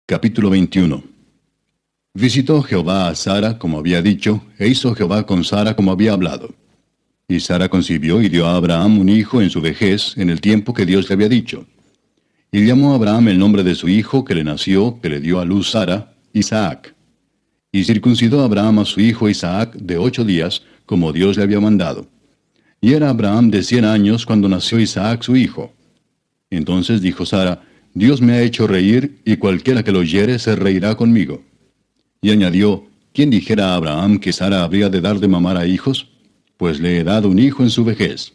Capítulo 21. Visitó Jehová a Sara como había dicho, e hizo Jehová con Sara como había hablado. Y Sara concibió y dio a Abraham un hijo en su vejez, en el tiempo que Dios le había dicho. Y llamó a Abraham el nombre de su hijo que le nació, que le dio a luz Sara, Isaac. Y circuncidó Abraham a su hijo Isaac de 8 días, como Dios le había mandado. Y era Abraham de 100 años cuando nació Isaac su hijo. Entonces dijo Sara, Dios me ha hecho reír, y cualquiera que lo oyere se reirá conmigo. Y añadió, ¿quién dijera a Abraham que Sara habría de dar de mamar a hijos? Pues le he dado un hijo en su vejez.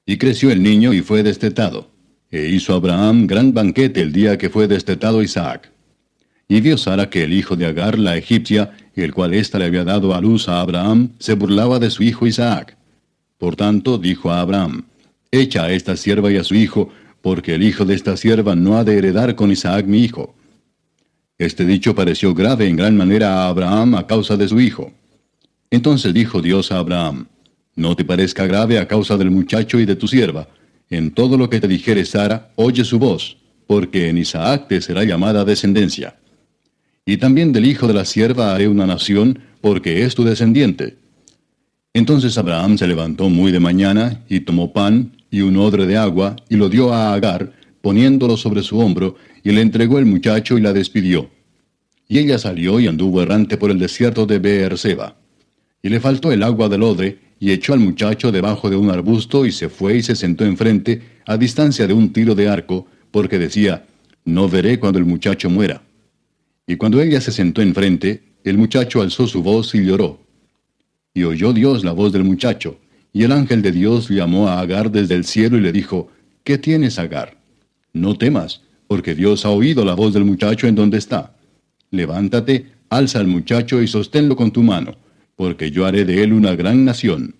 Y creció el niño y fue destetado. E hizo Abraham gran banquete el día que fue destetado Isaac. Y vio Sara que el hijo de Agar, la egipcia, el cual ésta le había dado a luz a Abraham, se burlaba de su hijo Isaac. Por tanto, dijo a Abraham, echa a esta sierva y a su hijo, porque el hijo de esta sierva no ha de heredar con Isaac mi hijo. Este dicho pareció grave en gran manera a Abraham a causa de su hijo. Entonces dijo Dios a Abraham, no te parezca grave a causa del muchacho y de tu sierva. En todo lo que te dijere Sara, oye su voz, porque en Isaac te será llamada descendencia. Y también del hijo de la sierva haré una nación, porque es tu descendiente. Entonces Abraham se levantó muy de mañana, y tomó pan, y un odre de agua, y lo dio a Agar, poniéndolo sobre su hombro, y le entregó el muchacho y la despidió. Y ella salió y anduvo errante por el desierto de Beerseba. Y le faltó el agua del odre, y echó al muchacho debajo de un arbusto, y se fue y se sentó enfrente, a distancia de un tiro de arco, porque decía, no veré cuando el muchacho muera. Y cuando ella se sentó enfrente, el muchacho alzó su voz y lloró. Y oyó Dios la voz del muchacho, y el ángel de Dios llamó a Agar desde el cielo y le dijo, ¿qué tienes, Agar? No temas, porque Dios ha oído la voz del muchacho en donde está. Levántate, alza al muchacho y sosténlo con tu mano, porque yo haré de él una gran nación.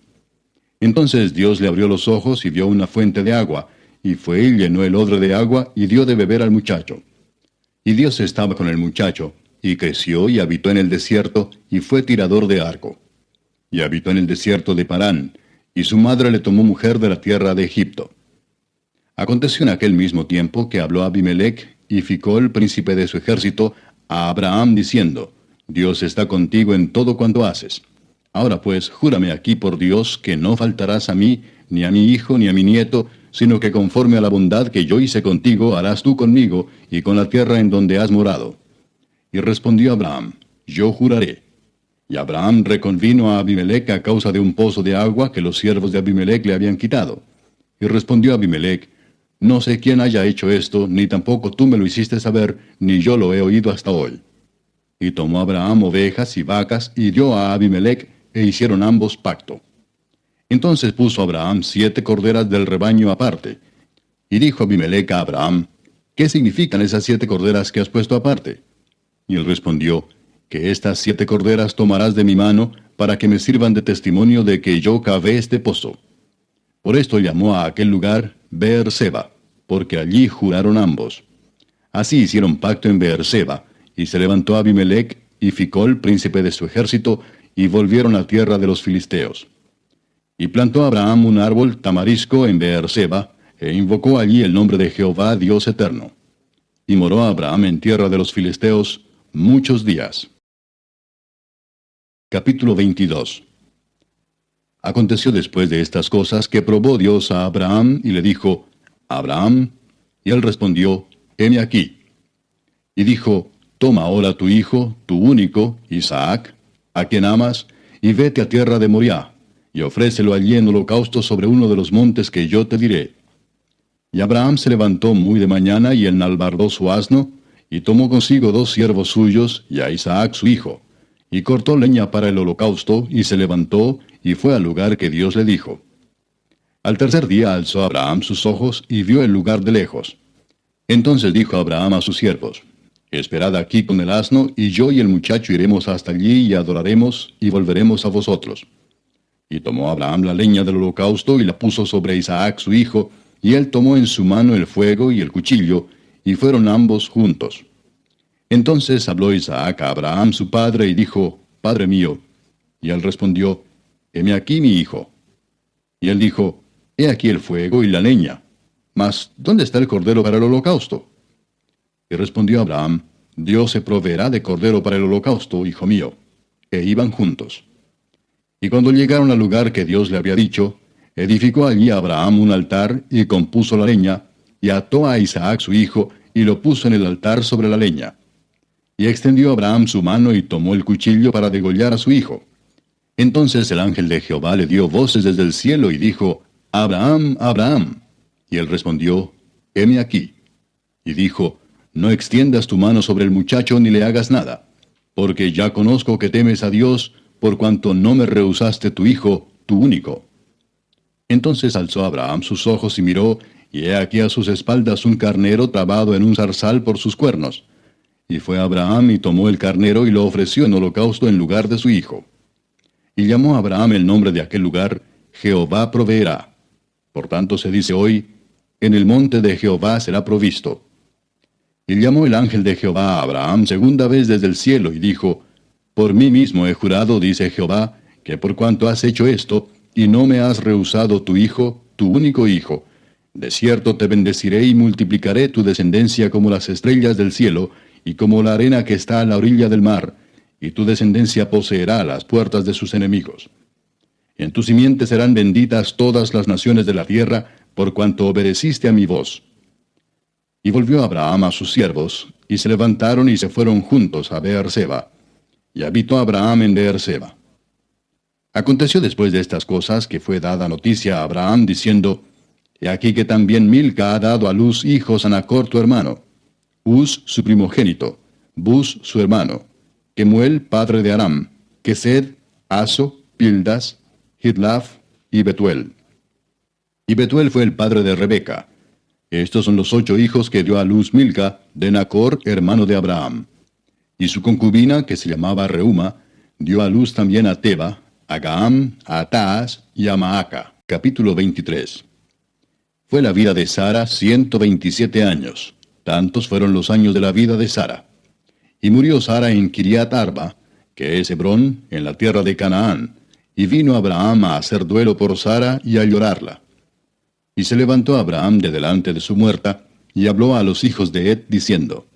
Entonces Dios le abrió los ojos y vio una fuente de agua, y fue y llenó el odre de agua y dio de beber al muchacho. Y Dios estaba con el muchacho, y creció y habitó en el desierto, y fue tirador de arco. Y habitó en el desierto de Parán, y su madre le tomó mujer de la tierra de Egipto. Aconteció en aquel mismo tiempo que habló Abimelech y Ficol, príncipe de su ejército, a Abraham diciendo, Dios está contigo en todo cuanto haces. Ahora pues, júrame aquí por Dios que no faltarás a mí, ni a mi hijo, ni a mi nieto, sino que conforme a la bondad que yo hice contigo, harás tú conmigo y con la tierra en donde has morado. Y respondió Abraham, yo juraré. Y Abraham reconvino a Abimelech a causa de un pozo de agua que los siervos de Abimelech le habían quitado. Y respondió Abimelech, no sé quién haya hecho esto, ni tampoco tú me lo hiciste saber, ni yo lo he oído hasta hoy. Y tomó Abraham ovejas y vacas, y dio a Abimelech, e hicieron ambos pacto. Entonces puso Abraham 7 corderas del rebaño aparte. Y dijo Abimelech a Abraham, ¿qué significan esas 7 corderas que has puesto aparte? Y él respondió, que estas 7 corderas tomarás de mi mano, para que me sirvan de testimonio de que yo cavé este pozo. Por esto llamó a aquel lugar Beerseba, porque allí juraron ambos. Así hicieron pacto en Beerseba, y se levantó Abimelech y Ficol, príncipe de su ejército, y volvieron a tierra de los filisteos. Y plantó Abraham un árbol tamarisco en Beerseba, e invocó allí el nombre de Jehová Dios eterno. Y moró Abraham en tierra de los filisteos muchos días. Capítulo 22. Aconteció después de estas cosas que probó Dios a Abraham y le dijo, Abraham, y él respondió, heme aquí. Y dijo, toma ahora tu hijo, tu único, Isaac, a quien amas, y vete a tierra de Moriah, y ofrécelo allí en holocausto sobre uno de los montes que yo te diré. Y Abraham se levantó muy de mañana y enalbardó su asno, y tomó consigo 2 siervos suyos, y a Isaac su hijo, y cortó leña para el holocausto, y se levantó, y fue al lugar que Dios le dijo. Al tercer día alzó Abraham sus ojos, y vio el lugar de lejos. Entonces dijo Abraham a sus siervos, esperad aquí con el asno, y yo y el muchacho iremos hasta allí, y adoraremos, y volveremos a vosotros. Y tomó Abraham la leña del holocausto, y la puso sobre Isaac su hijo, y él tomó en su mano el fuego y el cuchillo, y fueron ambos juntos. Entonces habló Isaac a Abraham su padre, y dijo, Padre mío. Y él respondió, heme aquí mi hijo. Y él dijo, he aquí el fuego y la leña, mas ¿dónde está el cordero para el holocausto? Y respondió Abraham, Dios se proveerá de cordero para el holocausto, hijo mío. E iban juntos. Y cuando llegaron al lugar que Dios le había dicho, edificó allí Abraham un altar y compuso la leña, y ató a Isaac su hijo, y lo puso en el altar sobre la leña. Y extendió Abraham su mano y tomó el cuchillo para degollar a su hijo. Entonces el ángel de Jehová le dio voces desde el cielo y dijo, Abraham, Abraham. Y él respondió, heme aquí. Y dijo, no extiendas tu mano sobre el muchacho ni le hagas nada, porque ya conozco que temes a Dios, por cuanto no me rehusaste tu hijo, tu único. Entonces alzó Abraham sus ojos y miró, y he aquí a sus espaldas un carnero trabado en un zarzal por sus cuernos. Y fue Abraham y tomó el carnero y lo ofreció en holocausto en lugar de su hijo. Y llamó a Abraham el nombre de aquel lugar, Jehová proveerá. Por tanto se dice hoy, en el monte de Jehová será provisto. Y llamó el ángel de Jehová a Abraham segunda vez desde el cielo, y dijo, por mí mismo he jurado, dice Jehová, que por cuanto has hecho esto, y no me has rehusado tu hijo, tu único hijo, de cierto te bendeciré y multiplicaré tu descendencia como las estrellas del cielo, y como la arena que está a la orilla del mar, y tu descendencia poseerá las puertas de sus enemigos. En tu simiente serán benditas todas las naciones de la tierra, por cuanto obedeciste a mi voz. Y volvió Abraham a sus siervos, y se levantaron y se fueron juntos a Beerseba. Y habitó Abraham en Beerseba. Aconteció después de estas cosas que fue dada noticia a Abraham, diciendo, he aquí que también Milca ha dado a luz hijos a Nachor tu hermano, Uz su primogénito, Buz su hermano, Kemuel padre de Aram, Kesed, Aso, Pildas, Hidlaf y Betuel. Y Betuel fue el padre de Rebeca. Estos son los 8 hijos que dio a luz Milca, de Nachor, hermano de Abraham. Y su concubina, que se llamaba Reuma, dio a luz también a Teba, a Gaam, a Taas y a Maaca. Capítulo 23. Fue la vida de Sara 127 años. Tantos fueron los años de la vida de Sara. Y murió Sara en Kiriat Arba, que es Hebrón, en la tierra de Canaán, y vino Abraham a hacer duelo por Sara y a llorarla. Y se levantó Abraham de delante de su muerta, y habló a los hijos de Het, diciendo,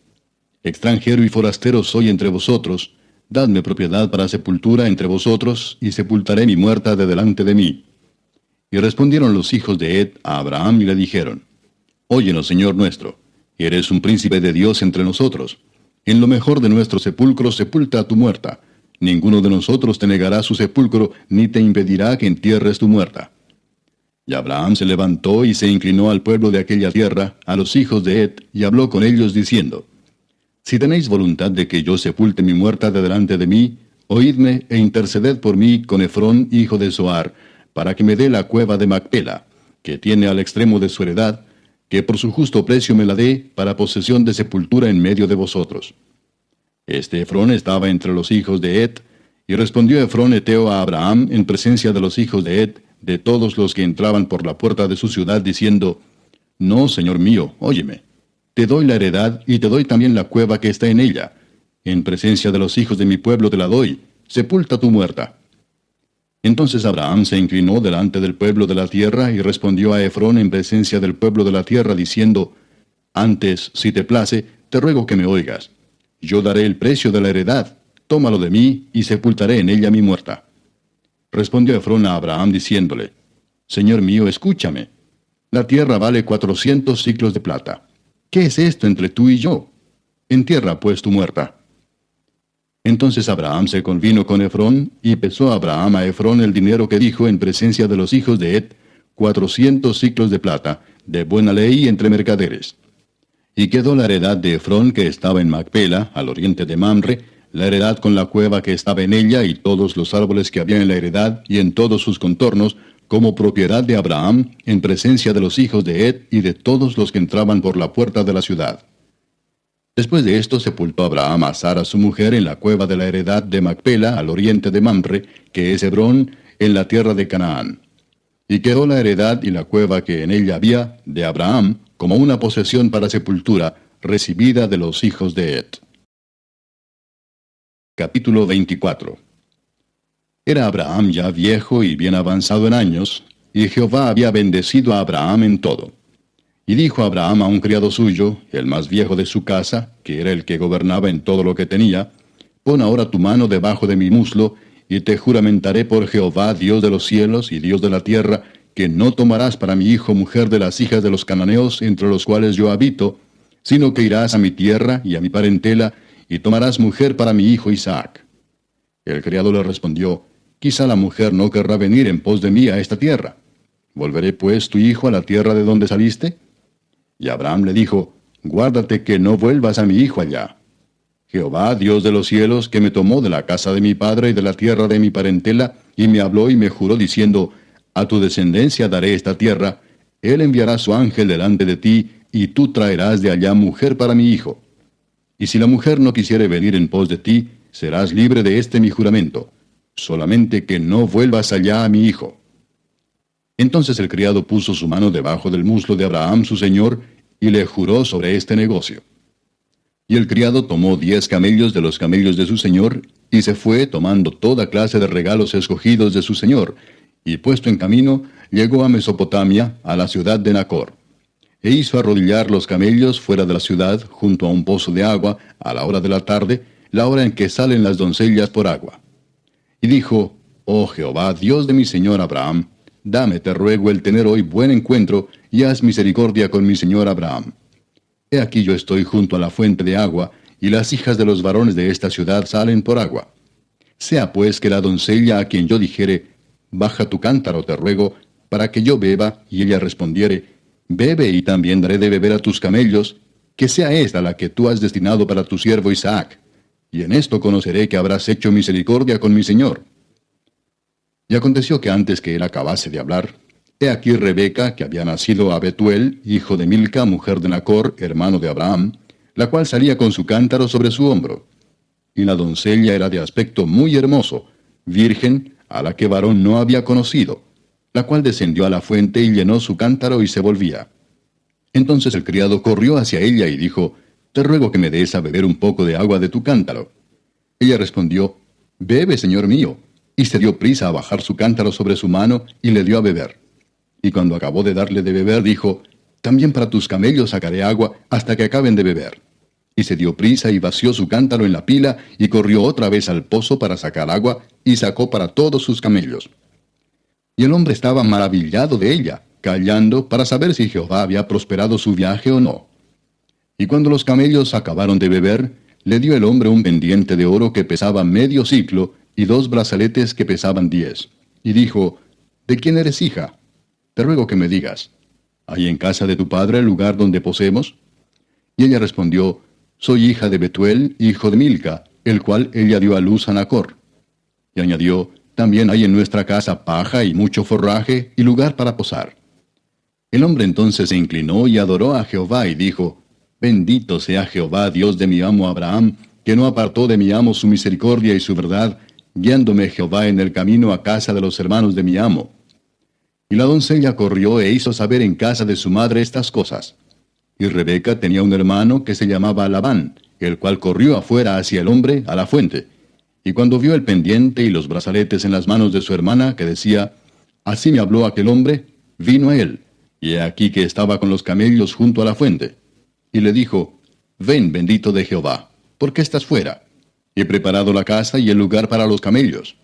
extranjero y forastero soy entre vosotros, dadme propiedad para sepultura entre vosotros, y sepultaré mi muerta de delante de mí. Y respondieron los hijos de Het a Abraham y le dijeron, óyenos, Señor nuestro, eres un príncipe de Dios entre nosotros. En lo mejor de nuestro sepulcro sepulta a tu muerta. Ninguno de nosotros te negará su sepulcro, ni te impedirá que entierres tu muerta. Y Abraham se levantó y se inclinó al pueblo de aquella tierra, a los hijos de Het, y habló con ellos diciendo, si tenéis voluntad de que yo sepulte mi muerta de delante de mí, oídme e interceded por mí con Efrón, hijo de Zoar, para que me dé la cueva de Macpela, que tiene al extremo de su heredad, que por su justo precio me la dé para posesión de sepultura en medio de vosotros. Este Efrón estaba entre los hijos de Het, y respondió Efrón heteo a Abraham en presencia de los hijos de Het, de todos los que entraban por la puerta de su ciudad, diciendo, no, señor mío, óyeme. Te doy la heredad y te doy también la cueva que está en ella. En presencia de los hijos de mi pueblo te la doy. Sepulta tu muerta. Entonces Abraham se inclinó delante del pueblo de la tierra y respondió a Efrón en presencia del pueblo de la tierra, diciendo, antes, si te place, te ruego que me oigas. Yo daré el precio de la heredad. Tómalo de mí y sepultaré en ella mi muerta. Respondió Efrón a Abraham diciéndole, Señor mío, escúchame. La tierra vale 400 siclos de plata. ¿Qué es esto entre tú y yo? Entierra pues tu muerta. Entonces Abraham se convino con Efrón, y pesó Abraham a Efrón el dinero que dijo en presencia de los hijos de Het, 400 siclos de plata, de buena ley entre mercaderes. Y quedó la heredad de Efrón que estaba en Macpela, al oriente de Mamre, la heredad con la cueva que estaba en ella, y todos los árboles que había en la heredad, y en todos sus contornos, como propiedad de Abraham, en presencia de los hijos de Het y de todos los que entraban por la puerta de la ciudad. Después de esto sepultó Abraham a Sara su mujer en la cueva de la heredad de Macpela, al oriente de Mamre, que es Hebrón, en la tierra de Canaán. Y quedó la heredad y la cueva que en ella había, de Abraham, como una posesión para sepultura, recibida de los hijos de Het. Capítulo 24. Era Abraham ya viejo y bien avanzado en años, y Jehová había bendecido a Abraham en todo. Y dijo Abraham a un criado suyo, el más viejo de su casa, que era el que gobernaba en todo lo que tenía, pon ahora tu mano debajo de mi muslo, y te juramentaré por Jehová, Dios de los cielos y Dios de la tierra, que no tomarás para mi hijo mujer de las hijas de los cananeos entre los cuales yo habito, sino que irás a mi tierra y a mi parentela, y tomarás mujer para mi hijo Isaac. El criado le respondió, quizá la mujer no querrá venir en pos de mí a esta tierra. ¿Volveré pues tu hijo a la tierra de donde saliste? Y Abraham le dijo, guárdate que no vuelvas a mi hijo allá. Jehová, Dios de los cielos, que me tomó de la casa de mi padre y de la tierra de mi parentela, y me habló y me juró diciendo, a tu descendencia daré esta tierra, él enviará su ángel delante de ti, y tú traerás de allá mujer para mi hijo. Y si la mujer no quisiere venir en pos de ti, serás libre de este mi juramento, solamente que no vuelvas allá a mi hijo. Entonces el criado puso su mano debajo del muslo de Abraham su señor, y le juró sobre este negocio. Y el criado tomó 10 camellos de los camellos de su señor, y se fue tomando toda clase de regalos escogidos de su señor, y puesto en camino, llegó a Mesopotamia, a la ciudad de Nacor. E hizo arrodillar los camellos fuera de la ciudad, junto a un pozo de agua, a la hora de la tarde, la hora en que salen las doncellas por agua. Y dijo, oh Jehová, Dios de mi señor Abraham, dame, te ruego, el tener hoy buen encuentro, y haz misericordia con mi señor Abraham. He aquí yo estoy junto a la fuente de agua, y las hijas de los varones de esta ciudad salen por agua. Sea pues que la doncella a quien yo dijere, baja tu cántaro, te ruego, para que yo beba, y ella respondiere, bebe y también daré de beber a tus camellos, que sea esta la que tú has destinado para tu siervo Isaac. Y en esto conoceré que habrás hecho misericordia con mi señor. Y aconteció que antes que él acabase de hablar, he aquí Rebeca, que había nacido a Betuel, hijo de Milca, mujer de Nacor, hermano de Abraham, la cual salía con su cántaro sobre su hombro. Y la doncella era de aspecto muy hermoso, virgen, a la que varón no había conocido, la cual descendió a la fuente y llenó su cántaro y se volvía. Entonces el criado corrió hacia ella y dijo, te ruego que me des a beber un poco de agua de tu cántaro. Ella respondió, bebe, señor mío, y se dio prisa a bajar su cántaro sobre su mano y le dio a beber. Y cuando acabó de darle de beber, dijo, también para tus camellos sacaré agua hasta que acaben de beber. Y se dio prisa y vació su cántaro en la pila, y corrió otra vez al pozo para sacar agua, y sacó para todos sus camellos. Y el hombre estaba maravillado de ella, callando para saber si Jehová había prosperado su viaje o no. Y cuando los camellos acabaron de beber, le dio el hombre un pendiente de oro que pesaba medio siclo, y 2 brazaletes que pesaban 10. Y dijo, ¿de quién eres hija? Te ruego que me digas, ¿hay en casa de tu padre el lugar donde posemos? Y ella respondió, soy hija de Betuel, hijo de Milca, el cual ella dio a luz a Nacor. Y añadió, también hay en nuestra casa paja y mucho forraje y lugar para posar. El hombre entonces se inclinó y adoró a Jehová y dijo, bendito sea Jehová, Dios de mi amo Abraham, que no apartó de mi amo su misericordia y su verdad, guiándome Jehová en el camino a casa de los hermanos de mi amo. Y la doncella corrió e hizo saber en casa de su madre estas cosas. Y Rebeca tenía un hermano que se llamaba Labán, el cual corrió afuera hacia el hombre a la fuente. Y cuando vio el pendiente y los brazaletes en las manos de su hermana, que decía, así me habló aquel hombre, vino a él, y he aquí que estaba con los camellos junto a la fuente. Y le dijo, ven, bendito de Jehová, ¿por qué estás fuera? He preparado la casa y el lugar para los camellos.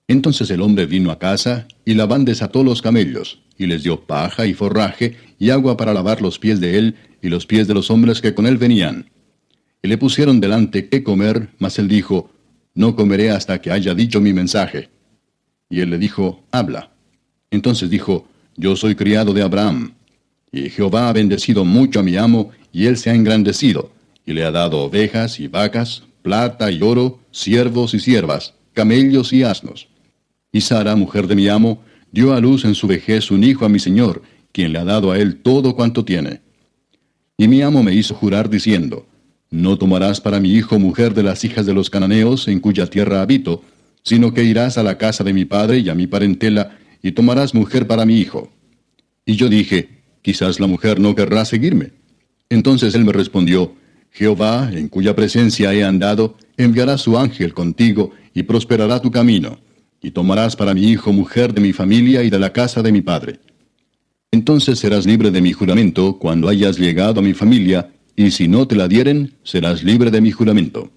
Entonces el hombre vino a casa, y Labán desató los camellos, y les dio paja y forraje, y agua para lavar los pies de él, y los pies de los hombres que con él venían. Y le pusieron delante qué comer, mas él dijo, no comeré hasta que haya dicho mi mensaje. Y él le dijo, habla. Entonces dijo, yo soy criado de Abraham. Y Jehová ha bendecido mucho a mi amo, y él se ha engrandecido, y le ha dado ovejas y vacas, plata y oro, siervos y siervas, camellos y asnos. Y Sara, mujer de mi amo, dio a luz en su vejez un hijo a mi señor, quien le ha dado a él todo cuanto tiene. Y mi amo me hizo jurar diciendo, no tomarás para mi hijo mujer de las hijas de los cananeos en cuya tierra habito, sino que irás a la casa de mi padre y a mi parentela, y tomarás mujer para mi hijo. Y yo dije, quizás la mujer no querrá seguirme. Entonces él me respondió, Jehová, en cuya presencia he andado, enviará su ángel contigo, y prosperará tu camino, y tomarás para mi hijo mujer de mi familia y de la casa de mi padre. Entonces serás libre de mi juramento cuando hayas llegado a mi familia, y si no te la dieren, serás libre de mi juramento.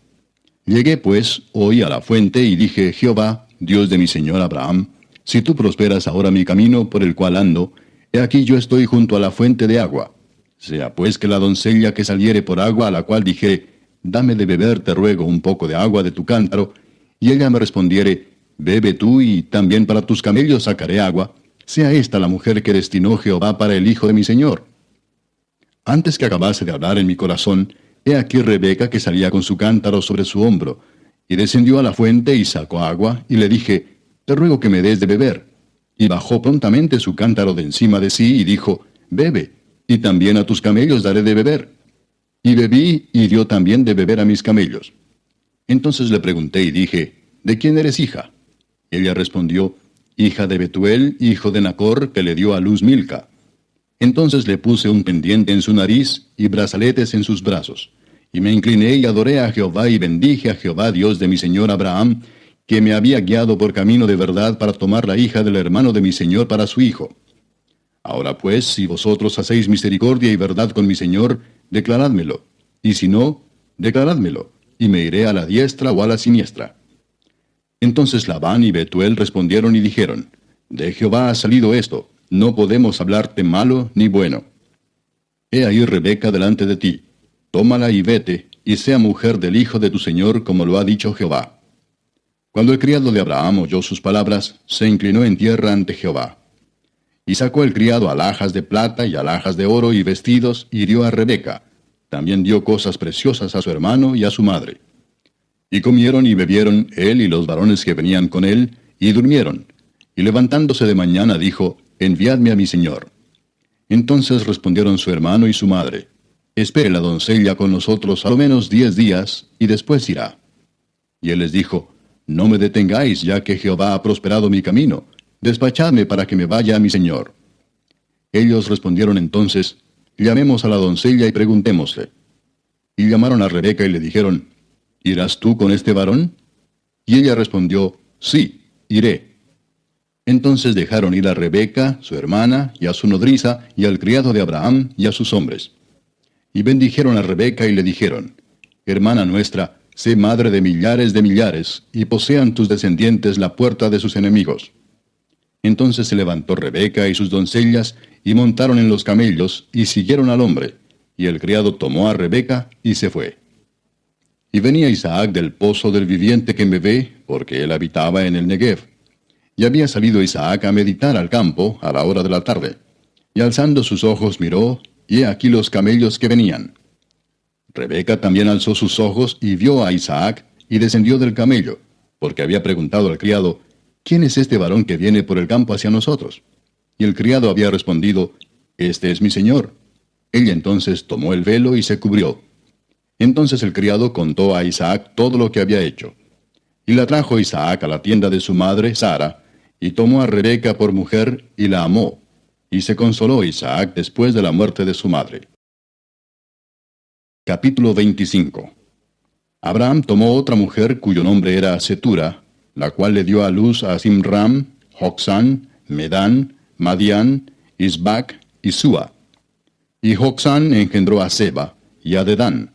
Llegué pues hoy a la fuente y dije, Jehová, Dios de mi señor Abraham, si tú prosperas ahora mi camino por el cual ando, he aquí yo estoy junto a la fuente de agua. Sea pues que la doncella que saliere por agua, a la cual dijere, dame de beber, te ruego, un poco de agua de tu cántaro, y ella me respondiere, bebe tú, y también para tus camellos sacaré agua, sea esta la mujer que destinó Jehová para el hijo de mi señor. Antes que acabase de hablar en mi corazón, he aquí Rebeca que salía con su cántaro sobre su hombro, y descendió a la fuente y sacó agua, y le dije, te ruego que me des de beber. Y bajó prontamente su cántaro de encima de sí, y dijo, bebe, y también a tus camellos daré de beber. Y bebí, y dio también de beber a mis camellos. Entonces le pregunté y dije, ¿de quién eres hija? Ella respondió, hija de Betuel, hijo de Nacor, que le dio a luz Milca. Entonces le puse un pendiente en su nariz y brazaletes en sus brazos. Y me incliné y adoré a Jehová y bendije a Jehová, Dios de mi señor Abraham, que me había guiado por camino de verdad para tomar la hija del hermano de mi señor para su hijo. Ahora pues, si vosotros hacéis misericordia y verdad con mi señor, declarádmelo, y si no, declarádmelo, y me iré a la diestra o a la siniestra. Entonces Labán y Betuel respondieron y dijeron, de Jehová ha salido esto, no podemos hablarte malo ni bueno. He ahí Rebeca delante de ti, tómala y vete, y sea mujer del hijo de tu señor, como lo ha dicho Jehová. Cuando el criado de Abraham oyó sus palabras, se inclinó en tierra ante Jehová. Y sacó el criado alhajas de plata y alhajas de oro y vestidos, y dio a Rebeca. También dio cosas preciosas a su hermano y a su madre. Y comieron y bebieron él y los varones que venían con él, y durmieron. Y levantándose de mañana dijo, enviadme a mi señor. Entonces respondieron su hermano y su madre, espere la doncella con nosotros a lo menos 10 días, y después irá. Y él les dijo, no me detengáis, ya que Jehová ha prosperado mi camino, despachadme para que me vaya a mi señor. Ellos respondieron entonces, llamemos a la doncella y preguntémosle. Y llamaron a Rebeca y le dijeron, ¿irás tú con este varón? Y ella respondió, sí, iré. Entonces dejaron ir a Rebeca, su hermana, y a su nodriza, y al criado de Abraham, y a sus hombres. Y bendijeron a Rebeca y le dijeron, hermana nuestra, sé madre de millares, y posean tus descendientes la puerta de sus enemigos. Entonces se levantó Rebeca y sus doncellas, y montaron en los camellos, y siguieron al hombre. Y el criado tomó a Rebeca, y se fue. Y venía Isaac del pozo del viviente que me ve, porque él habitaba en el Negev. Y había salido Isaac a meditar al campo a la hora de la tarde. Y alzando sus ojos miró, y he aquí los camellos que venían. Rebeca también alzó sus ojos y vio a Isaac, y descendió del camello, porque había preguntado al criado, ¿quién es este varón que viene por el campo hacia nosotros? Y el criado había respondido, este es mi señor. Ella entonces tomó el velo y se cubrió. Entonces el criado contó a Isaac todo lo que había hecho. Y la trajo Isaac a la tienda de su madre, Sara, y tomó a Rebeca por mujer, y la amó. Y se consoló Isaac después de la muerte de su madre. Capítulo 25. Abraham tomó otra mujer cuyo nombre era Setura, la cual le dio a luz a Zimram, Jocsán, Medán, Madián, Isbac y Sua. Y Jocsán engendró a Seba y a Dedán.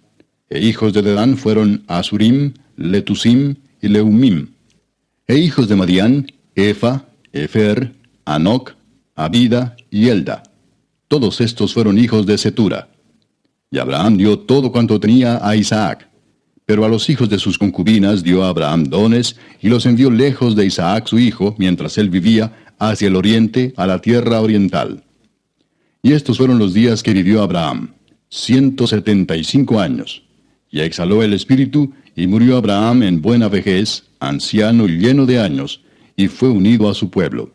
E hijos de Dedán fueron Asurim, Letusim y Leumim. E hijos de Madián, Efa, Efer, Anoc, Abida y Elda. Todos estos fueron hijos de Setura. Y Abraham dio todo cuanto tenía a Isaac. Pero a los hijos de sus concubinas dio a Abraham dones, y los envió lejos de Isaac su hijo, mientras él vivía, hacia el oriente, a la tierra oriental. Y estos fueron los días que vivió Abraham, 175 años. Y exhaló el espíritu, y murió Abraham en buena vejez, anciano y lleno de años, y fue unido a su pueblo.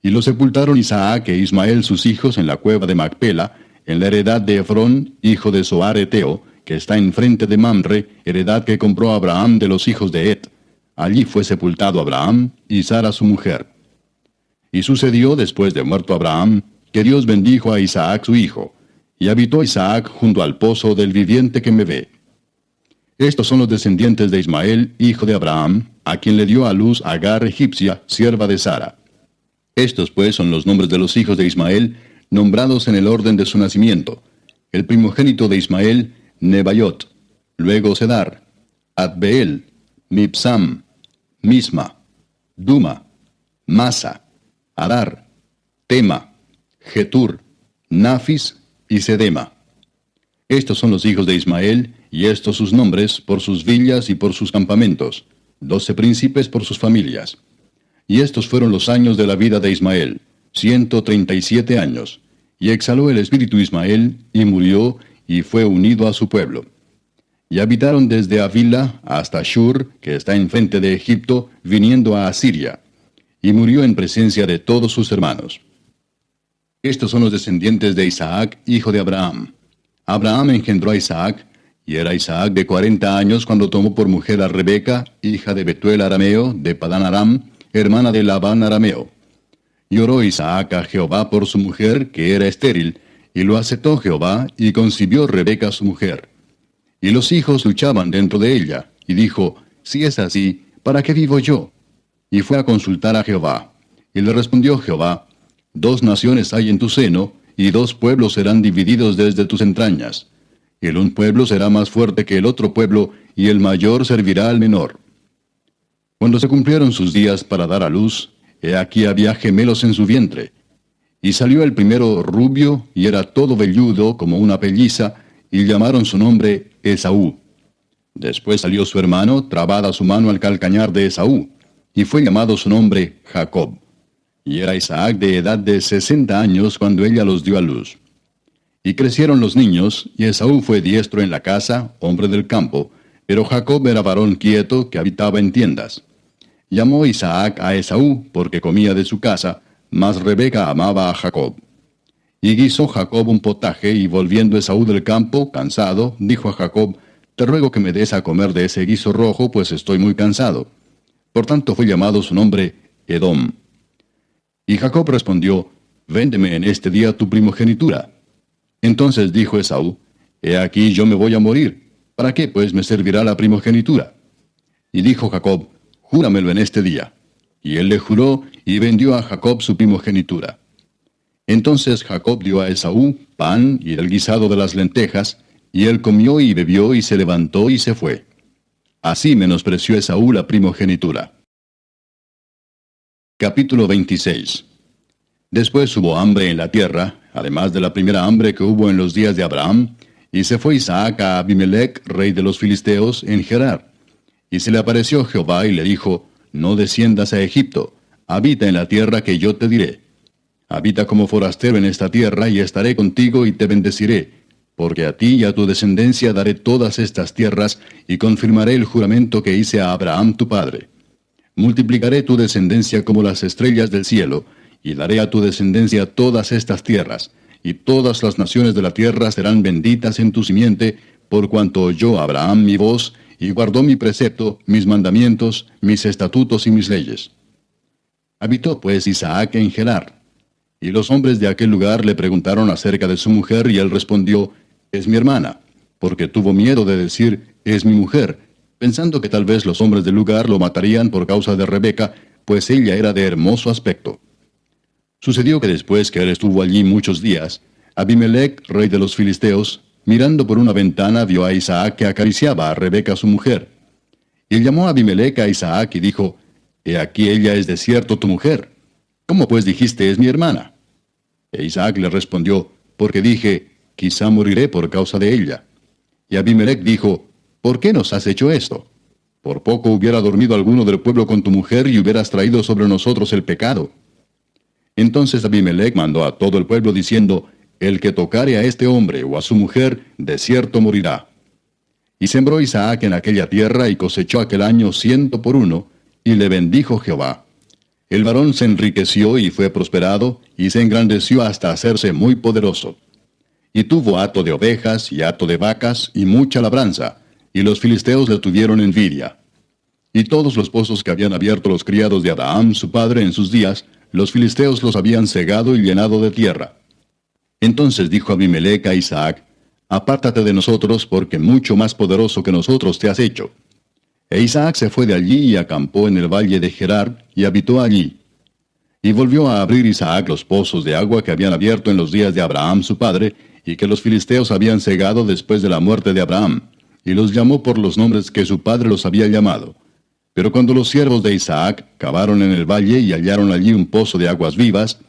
Y lo sepultaron Isaac e Ismael sus hijos en la cueva de Macpela, en la heredad de Efrón, hijo de Zoar Eteo, que está enfrente de Mamre, heredad que compró Abraham de los hijos de Et. Allí fue sepultado Abraham y Sara su mujer. Y sucedió después de muerto Abraham, que Dios bendijo a Isaac su hijo, y habitó Isaac junto al pozo del viviente que me ve. Estos son los descendientes de Ismael, hijo de Abraham, a quien le dio a luz Agar egipcia, sierva de Sara. Estos pues son los nombres de los hijos de Ismael, nombrados en el orden de su nacimiento. El primogénito de Ismael, Nebaiot, luego Cedar, Adbeel, Mibsam, Misma, Duma, Masa, Adar, Tema, Getur, Nafis y Sedema. Estos son los hijos de Ismael, y estos sus nombres, por sus villas y por sus campamentos, 12 príncipes por sus familias. Y estos fueron los años de la vida de Ismael, 137 años. Y exhaló el espíritu Ismael, y murió, y fue unido a su pueblo. Y habitaron desde Avila hasta Shur, que está enfrente de Egipto, viniendo a Asiria. Y murió en presencia de todos sus hermanos. Estos son los descendientes de Isaac, hijo de Abraham. Abraham engendró a Isaac, y era Isaac de 40 años cuando tomó por mujer a Rebeca, hija de Betuel arameo, de Padán Aram, hermana de Labán arameo. Y oró Isaac a Jehová por su mujer, que era estéril, y lo aceptó Jehová, y concibió Rebeca su mujer. Y los hijos luchaban dentro de ella, y dijo, si es así, ¿para qué vivo yo? Y fue a consultar a Jehová. Y le respondió Jehová, 2 naciones hay en tu seno, y 2 pueblos serán divididos desde tus entrañas. Y el un pueblo será más fuerte que el otro pueblo, y el mayor servirá al menor. Cuando se cumplieron sus días para dar a luz, he aquí había gemelos en su vientre. Y salió el primero rubio, y era todo velludo como una pelliza, y llamaron su nombre Esaú. Después salió su hermano, trabada su mano al calcañar de Esaú, y fue llamado su nombre Jacob. Y era Isaac de edad de 60 años cuando ella los dio a luz. Y crecieron los niños, y Esaú fue diestro en la casa, hombre del campo, pero Jacob era varón quieto que habitaba en tiendas. Llamó Isaac a Esaú, porque comía de su casa, mas Rebeca amaba a Jacob. Y guisó Jacob un potaje, y volviendo Esaú del campo, cansado, dijo a Jacob, te ruego que me des a comer de ese guiso rojo, pues estoy muy cansado. Por tanto fue llamado su nombre Edom. Y Jacob respondió, véndeme en este día tu primogenitura. Entonces dijo Esaú, he aquí yo me voy a morir, ¿para qué pues me servirá la primogenitura? Y dijo Jacob, júramelo en este día. Y él le juró, y vendió a Jacob su primogenitura. Entonces Jacob dio a Esaú pan y el guisado de las lentejas, y él comió y bebió y se levantó y se fue. Así menospreció Esaú la primogenitura. Capítulo 26. Después hubo hambre en la tierra, además de la primera hambre que hubo en los días de Abraham, y se fue Isaac a Abimelech, rey de los filisteos, en Gerar. Y se le apareció Jehová y le dijo, no desciendas a Egipto, habita en la tierra que yo te diré. Habita como forastero en esta tierra, y estaré contigo y te bendeciré, porque a ti y a tu descendencia daré todas estas tierras, y confirmaré el juramento que hice a Abraham tu padre. Multiplicaré tu descendencia como las estrellas del cielo, y daré a tu descendencia todas estas tierras, y todas las naciones de la tierra serán benditas en tu simiente, por cuanto oyó Abraham mi voz, y guardó mi precepto, mis mandamientos, mis estatutos y mis leyes. Habitó pues Isaac en Gerar. Y los hombres de aquel lugar le preguntaron acerca de su mujer, y él respondió, es mi hermana, porque tuvo miedo de decir, es mi mujer, pensando que tal vez los hombres del lugar lo matarían por causa de Rebeca, pues ella era de hermoso aspecto. Sucedió que después que él estuvo allí muchos días, Abimelech, rey de los filisteos, mirando por una ventana, vio a Isaac que acariciaba a Rebeca su mujer. Y llamó a Abimelech a Isaac y dijo, he aquí ella es de cierto tu mujer. ¿Cómo pues dijiste es mi hermana? E Isaac le respondió, porque dije, quizá moriré por causa de ella. Y Abimelech dijo, ¿por qué nos has hecho esto? Por poco hubiera dormido alguno del pueblo con tu mujer y hubieras traído sobre nosotros el pecado. Entonces Abimelech mandó a todo el pueblo diciendo, el que tocare a este hombre o a su mujer, de cierto morirá. Y sembró Isaac en aquella tierra y cosechó aquel año 100 por 1, y le bendijo Jehová. El varón se enriqueció y fue prosperado, y se engrandeció hasta hacerse muy poderoso. Y tuvo hato de ovejas y hato de vacas y mucha labranza, y los filisteos le tuvieron envidia. Y todos los pozos que habían abierto los criados de Abraham, su padre, en sus días, los filisteos los habían cegado y llenado de tierra. Entonces dijo Abimelech a Isaac, apártate de nosotros, porque mucho más poderoso que nosotros te has hecho. E Isaac se fue de allí y acampó en el valle de Gerar, y habitó allí. Y volvió a abrir Isaac los pozos de agua que habían abierto en los días de Abraham su padre, y que los filisteos habían cegado después de la muerte de Abraham, y los llamó por los nombres que su padre los había llamado. Pero cuando los siervos de Isaac cavaron en el valle y hallaron allí un pozo de aguas vivas,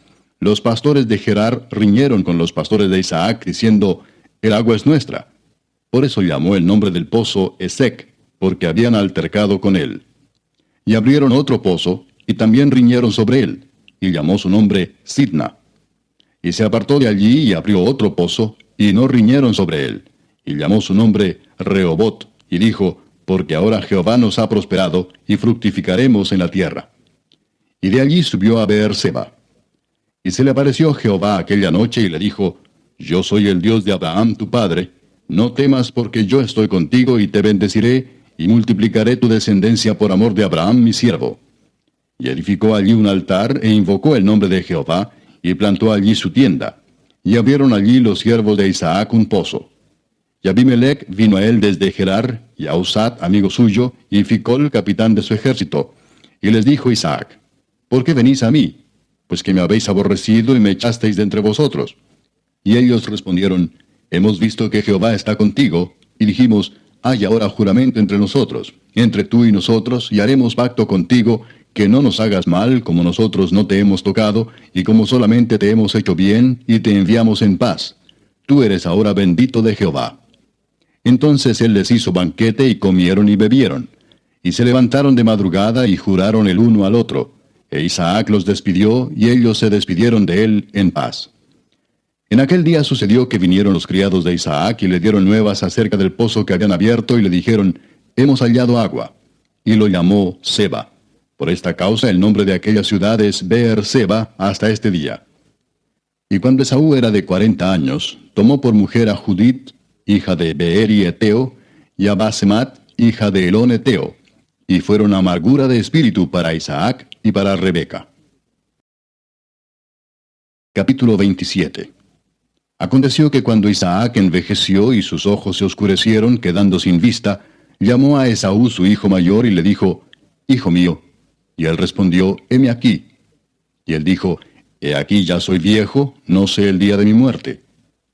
los pastores de Gerar riñeron con los pastores de Isaac, diciendo, el agua es nuestra. Por eso llamó el nombre del pozo Esec, porque habían altercado con él. Y abrieron otro pozo, y también riñeron sobre él, y llamó su nombre Sidna. Y se apartó de allí y abrió otro pozo, y no riñeron sobre él, y llamó su nombre Rehobot, y dijo, porque ahora Jehová nos ha prosperado, y fructificaremos en la tierra. Y de allí subió a Beerseba. Y se le apareció Jehová aquella noche, y le dijo, yo soy el Dios de Abraham tu padre, no temas porque yo estoy contigo, y te bendeciré, y multiplicaré tu descendencia por amor de Abraham mi siervo. Y edificó allí un altar, e invocó el nombre de Jehová, y plantó allí su tienda. Y abrieron allí los siervos de Isaac un pozo. Y Abimelech vino a él desde Gerar, y a Usat, amigo suyo, y Ficol, capitán de su ejército. Y les dijo Isaac, ¿por qué venís a mí? Pues que me habéis aborrecido y me echasteis de entre vosotros. Y ellos respondieron, hemos visto que Jehová está contigo, y dijimos, hay ahora juramento entre nosotros, entre tú y nosotros, y haremos pacto contigo, que no nos hagas mal, como nosotros no te hemos tocado, y como solamente te hemos hecho bien, y te enviamos en paz. Tú eres ahora bendito de Jehová. Entonces él les hizo banquete, y comieron y bebieron. Y se levantaron de madrugada, y juraron el uno al otro. E Isaac los despidió, y ellos se despidieron de él en paz. En aquel día sucedió que vinieron los criados de Isaac, y le dieron nuevas acerca del pozo que habían abierto, y le dijeron, hemos hallado agua. Y lo llamó Seba. Por esta causa el nombre de aquella ciudad es Beerseba hasta este día. Y cuando Esaú era de 40 años, tomó por mujer a Judit, hija de Beeri Eteo, y a Basemat, hija de Elón Eteo, y fueron amargura de espíritu para Isaac y para Rebeca. Capítulo 27. Aconteció que cuando Isaac envejeció y sus ojos se oscurecieron, quedando sin vista, llamó a Esaú su hijo mayor y le dijo, Hijo mío. Y él respondió, heme aquí. Y él dijo, he aquí ya soy viejo, no sé el día de mi muerte.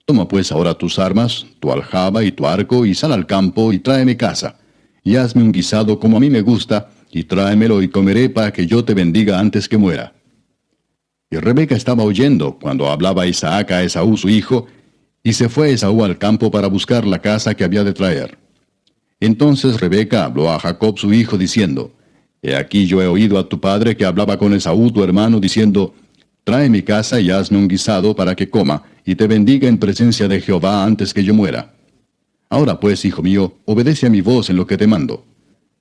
Toma pues ahora tus armas, tu aljaba y tu arco, y sal al campo, y tráeme caza. Y hazme un guisado como a mí me gusta, y tráemelo y comeré para que yo te bendiga antes que muera. Y Rebeca estaba oyendo cuando hablaba Isaac a Esaú su hijo, y se fue Esaú al campo para buscar la caza que había de traer. Entonces Rebeca habló a Jacob su hijo, diciendo, He aquí yo he oído a tu padre que hablaba con Esaú tu hermano, diciendo, Trae mi caza y hazme un guisado para que coma, y te bendiga en presencia de Jehová antes que yo muera. Ahora pues, hijo mío, obedece a mi voz en lo que te mando.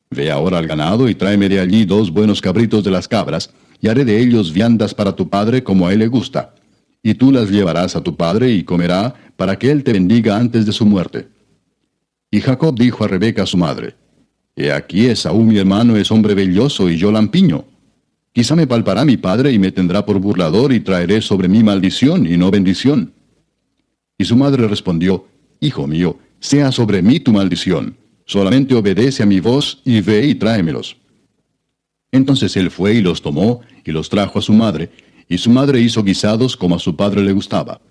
Ve ahora al ganado y tráeme de allí 2 buenos cabritos de las cabras, y haré de ellos viandas para tu padre como a él le gusta. Y tú las llevarás a tu padre y comerá, para que él te bendiga antes de su muerte. Y Jacob dijo a Rebeca su madre, He aquí Esaú mi hermano es hombre velloso y yo lampiño. Quizá me palpará mi padre y me tendrá por burlador y traeré sobre mí maldición y no bendición. Y su madre respondió, Hijo mío, sea sobre mí tu maldición. Solamente obedece a mi voz y ve y tráemelos. Entonces él fue y los tomó y los trajo a su madre, y su madre hizo guisados como a su padre le gustaba.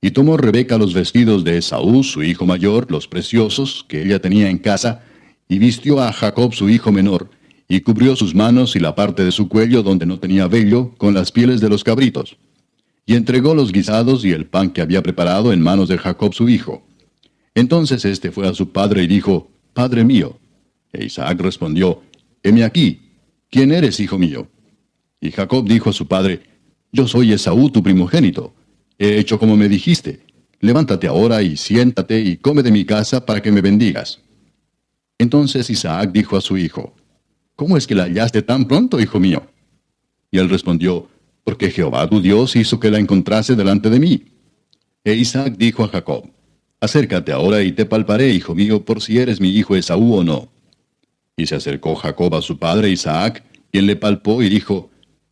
Y tomó Rebeca los vestidos de Esaú, su hijo mayor, los preciosos, que ella tenía en casa, y vistió a Jacob su hijo menor, y cubrió sus manos y la parte de su cuello donde no tenía vello, con las pieles de los cabritos. Y entregó los guisados y el pan que había preparado en manos de Jacob su hijo. Entonces éste fue a su padre y dijo, Padre mío. E Isaac respondió, Heme aquí. ¿Quién eres, hijo mío? Y Jacob dijo a su padre, Yo soy Esaú tu primogénito. He hecho como me dijiste. Levántate ahora y siéntate y come de mi casa para que me bendigas. Entonces Isaac dijo a su hijo, ¿Cómo es que la hallaste tan pronto, hijo mío? Y él respondió, Porque Jehová tu Dios hizo que la encontrase delante de mí. E Isaac dijo a Jacob, Acércate ahora y te palparé, hijo mío, por si eres mi hijo Esaú o no. Y se acercó Jacob a su padre Isaac, quien le palpó y dijo,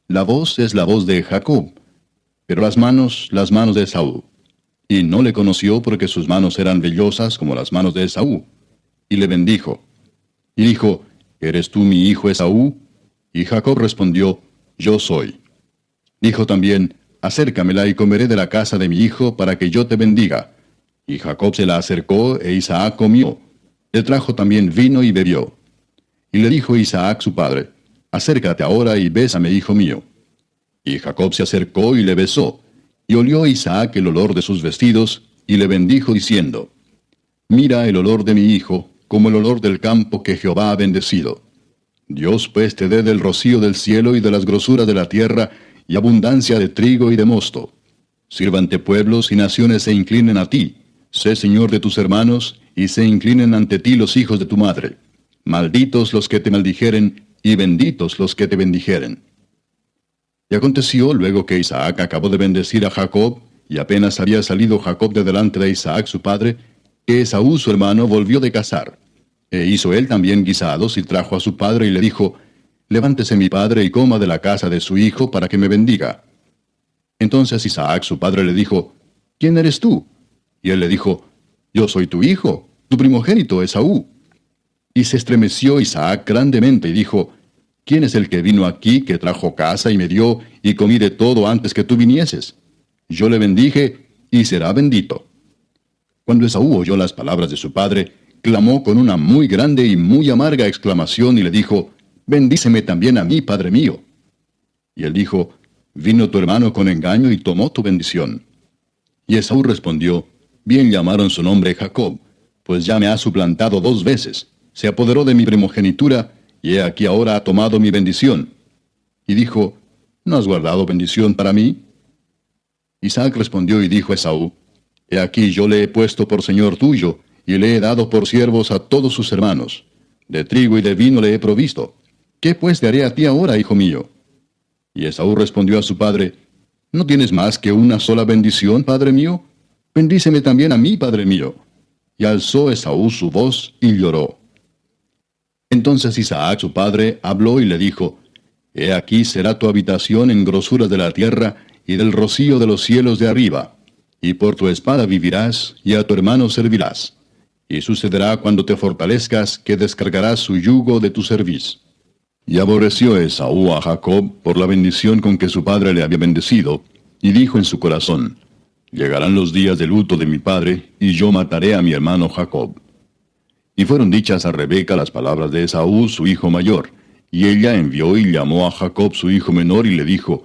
La voz es la voz de Jacob, pero las manos de Esaú. Y no le conoció porque sus manos eran vellosas como las manos de Esaú. Y le bendijo. Y dijo, ¿Eres tú mi hijo Esaú? Y Jacob respondió, Yo soy. Dijo también, acércamela y comeré de la casa de mi hijo para que yo te bendiga. Y Jacob se la acercó, e Isaac comió. Le trajo también vino y bebió. Y le dijo Isaac su padre, acércate ahora y bésame, hijo mío. Y Jacob se acercó y le besó. Y olió Isaac el olor de sus vestidos, y le bendijo diciendo, mira el olor de mi hijo, como el olor del campo que Jehová ha bendecido. Dios pues te dé del rocío del cielo y de las grosuras de la tierra, y abundancia de trigo y de mosto. Sírvante pueblos y naciones se inclinen a ti. Sé señor de tus hermanos, y se inclinen ante ti los hijos de tu madre. Malditos los que te maldijeren, y benditos los que te bendijeren. Y aconteció, luego que Isaac acabó de bendecir a Jacob, y apenas había salido Jacob de delante de Isaac su padre, que Esaú su hermano volvió de cazar. E hizo él también guisados, y trajo a su padre, y le dijo, levántese mi padre y coma de la casa de su hijo para que me bendiga. Entonces Isaac su padre le dijo, ¿quién eres tú? Y él le dijo, yo soy tu hijo, tu primogénito Esaú. Y se estremeció Isaac grandemente y dijo, ¿quién es el que vino aquí, que trajo casa y me dio, y comí de todo antes que tú vinieses? Yo le bendije, y será bendito. Cuando Esaú oyó las palabras de su padre, clamó con una muy grande y muy amarga exclamación y le dijo, bendíceme también a mí, padre mío. Y él dijo, vino tu hermano con engaño y tomó tu bendición. Y Esaú respondió, bien llamaron su nombre Jacob, pues ya me ha suplantado 2 veces, se apoderó de mi primogenitura, y he aquí ahora ha tomado mi bendición. Y dijo, ¿no has guardado bendición para mí? Isaac respondió y dijo a Esaú, he aquí yo le he puesto por señor tuyo, y le he dado por siervos a todos sus hermanos. De trigo y de vino le he provisto. ¿Qué pues te haré a ti ahora, hijo mío? Y Esaú respondió a su padre, ¿no tienes más que una sola bendición, padre mío? Bendíceme también a mí, padre mío. Y alzó Esaú su voz y lloró. Entonces Isaac su padre habló y le dijo, he aquí será tu habitación en grosuras de la tierra y del rocío de los cielos de arriba, y por tu espada vivirás, y a tu hermano servirás. Y sucederá cuando te fortalezcas, que descargarás su yugo de tu cerviz. Y aborreció Esaú a Jacob por la bendición con que su padre le había bendecido, y dijo en su corazón, llegarán los días de luto de mi padre, y yo mataré a mi hermano Jacob. Y fueron dichas a Rebeca las palabras de Esaú, su hijo mayor, y ella envió y llamó a Jacob su hijo menor, y le dijo,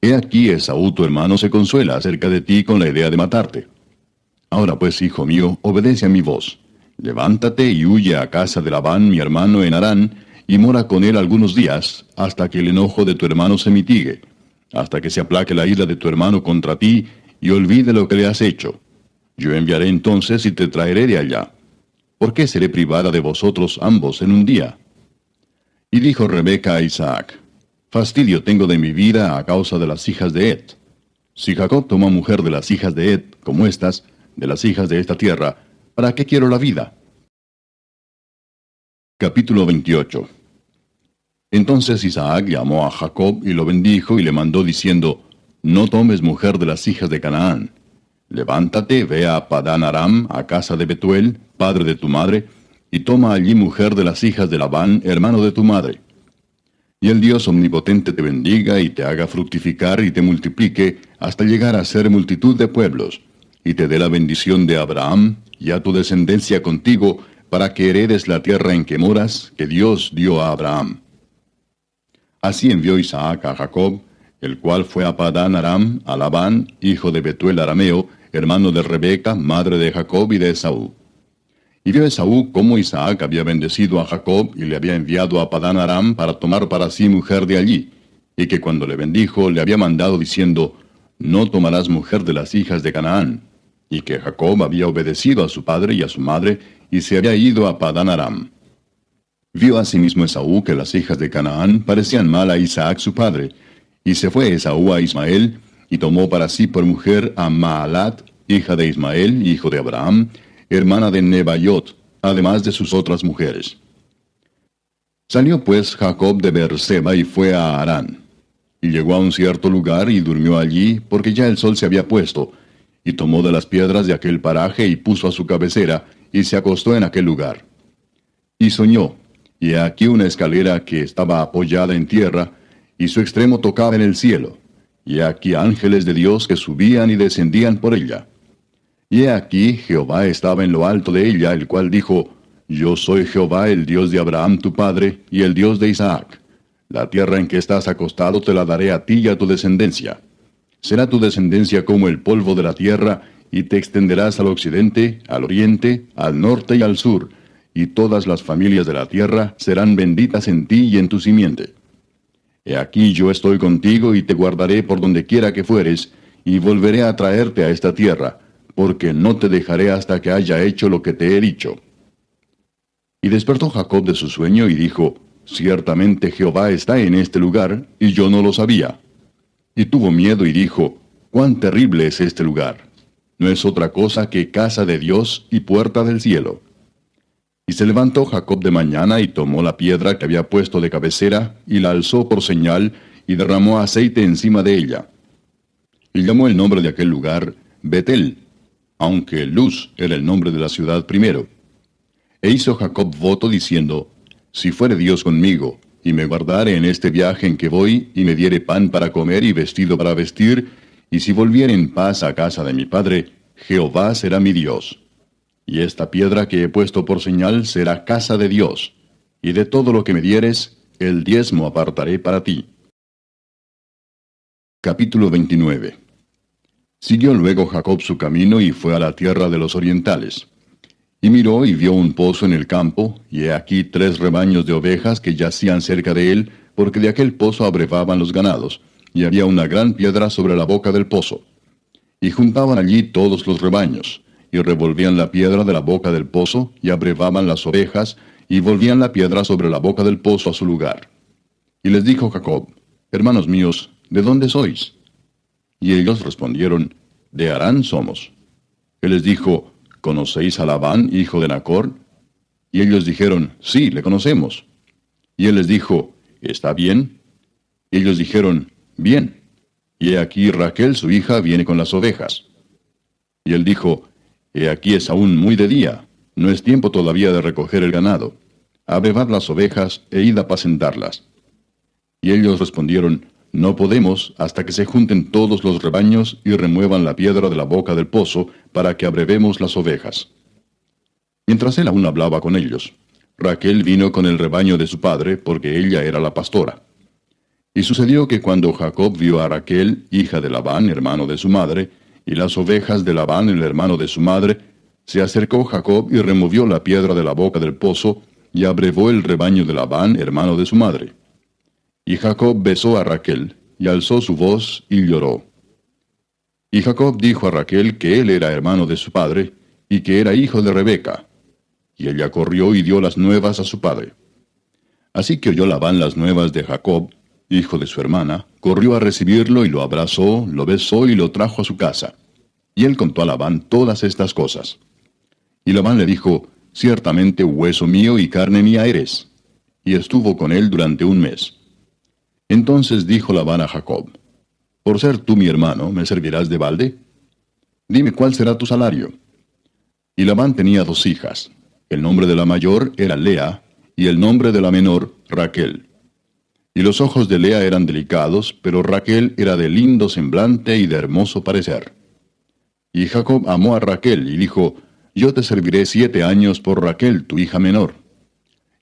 he aquí Esaú tu hermano se consuela acerca de ti con la idea de matarte. Ahora pues, hijo mío, obedece a mi voz. Levántate y huye a casa de Labán, mi hermano, en Harán, y mora con él algunos días, hasta que el enojo de tu hermano se mitigue, hasta que se aplaque la ira de tu hermano contra ti, y olvide lo que le has hecho. Yo enviaré entonces y te traeré de allá. ¿Por qué seré privada de vosotros ambos en un día? Y dijo Rebeca a Isaac, fastidio tengo de mi vida a causa de las hijas de Ed. Si Jacob tomó mujer de las hijas de Ed, como estas, de las hijas de esta tierra, ¿para qué quiero la vida? Capítulo 28. Entonces Isaac llamó a Jacob y lo bendijo y le mandó diciendo, no tomes mujer de las hijas de Canaán. Levántate, ve a Padán Aram, a casa de Betuel, padre de tu madre, y toma allí mujer de las hijas de Labán, hermano de tu madre. Y el Dios omnipotente te bendiga y te haga fructificar y te multiplique hasta llegar a ser multitud de pueblos, y te dé la bendición de Abraham y a tu descendencia contigo, para que heredes la tierra en que moras, que Dios dio a Abraham. Así envió Isaac a Jacob, el cual fue a Padán Aram, a Labán, hijo de Betuel arameo, hermano de Rebeca, madre de Jacob y de Esaú. Y vio Esaú cómo Isaac había bendecido a Jacob y le había enviado a Padán Aram para tomar para sí mujer de allí, y que cuando le bendijo le había mandado diciendo, no tomarás mujer de las hijas de Canaán, y que Jacob había obedecido a su padre y a su madre, y se había ido a Padán Aram. Vio asimismo Esaú que las hijas de Canaán parecían mal a Isaac su padre, y se fue Esaú a Ismael, y tomó para sí por mujer a Maalat, hija de Ismael, hijo de Abraham, hermana de Nebaiot, además de sus otras mujeres. Salió pues Jacob de Beerseba y fue a Harán. Y llegó a un cierto lugar y durmió allí, porque ya el sol se había puesto, y tomó de las piedras de aquel paraje y puso a su cabecera, y se acostó en aquel lugar. Y soñó, y he aquí una escalera que estaba apoyada en tierra, y su extremo tocaba en el cielo, y he aquí ángeles de Dios que subían y descendían por ella. Y he aquí Jehová estaba en lo alto de ella, el cual dijo, Yo soy Jehová, el Dios de Abraham tu padre, y el Dios de Isaac. La tierra en que estás acostado te la daré a ti y a tu descendencia. Será tu descendencia como el polvo de la tierra, y te extenderás al occidente, al oriente, al norte y al sur, y todas las familias de la tierra serán benditas en ti y en tu simiente. He aquí yo estoy contigo y te guardaré por donde quiera que fueres, y volveré a traerte a esta tierra, porque no te dejaré hasta que haya hecho lo que te he dicho. Y despertó Jacob de su sueño y dijo, Ciertamente Jehová está en este lugar, y yo no lo sabía. Y tuvo miedo y dijo, Cuán terrible es este lugar. No es otra cosa que casa de Dios y puerta del cielo. Y se levantó Jacob de mañana y tomó la piedra que había puesto de cabecera, y la alzó por señal, y derramó aceite encima de ella. Y llamó el nombre de aquel lugar Betel, aunque Luz era el nombre de la ciudad primero. E hizo Jacob voto diciendo, Si fuere Dios conmigo, y me guardare en este viaje en que voy, y me diere pan para comer y vestido para vestir, y si volviere en paz a casa de mi padre, Jehová será mi Dios. Y esta piedra que he puesto por señal será casa de Dios, y de todo lo que me dieres, el diezmo apartaré para ti. Capítulo 29. Siguió luego Jacob su camino y fue a la tierra de los orientales. Y miró y vio un pozo en el campo, y he aquí 3 rebaños de ovejas que yacían cerca de él, porque de aquel pozo abrevaban los ganados, y había una gran piedra sobre la boca del pozo. Y juntaban allí todos los rebaños, y revolvían la piedra de la boca del pozo, y abrevaban las ovejas, y volvían la piedra sobre la boca del pozo a su lugar. Y les dijo Jacob, Hermanos míos, ¿de dónde sois? Y ellos respondieron, De Harán somos. Él les dijo, ¿Conocéis a Labán, hijo de Nacor? Y ellos dijeron, Sí, le conocemos. Y él les dijo, ¿Está bien? Y ellos dijeron, Bien. Y he aquí Raquel su hija viene con las ovejas. Y él dijo, He aquí es aún muy de día, no es tiempo todavía de recoger el ganado. Abrevad las ovejas e id a apacentarlas. Y ellos respondieron, No podemos hasta que se junten todos los rebaños y remuevan la piedra de la boca del pozo para que abrevemos las ovejas. Mientras él aún hablaba con ellos, Raquel vino con el rebaño de su padre, porque ella era la pastora. Y sucedió que cuando Jacob vio a Raquel, hija de Labán, hermano de su madre, y las ovejas de Labán, el hermano de su madre, se acercó Jacob y removió la piedra de la boca del pozo, y abrevó el rebaño de Labán, hermano de su madre. Y Jacob besó a Raquel, y alzó su voz, y lloró. Y Jacob dijo a Raquel que él era hermano de su padre, y que era hijo de Rebeca. Y ella corrió y dio las nuevas a su padre. Así que oyó Labán las nuevas de Jacob, hijo de su hermana, corrió a recibirlo y lo abrazó, lo besó y lo trajo a su casa. Y él contó a Labán todas estas cosas. Y Labán le dijo, Ciertamente hueso mío y carne mía eres. Y estuvo con él durante un mes. Entonces dijo Labán a Jacob, Por ser tú mi hermano, ¿me servirás de balde? Dime cuál será tu salario. Y Labán tenía 2 hijas. El nombre de la mayor era Lea, y el nombre de la menor, Raquel. Y los ojos de Lea eran delicados, pero Raquel era de lindo semblante y de hermoso parecer. Y Jacob amó a Raquel, y dijo, Yo te serviré 7 años por Raquel, tu hija menor.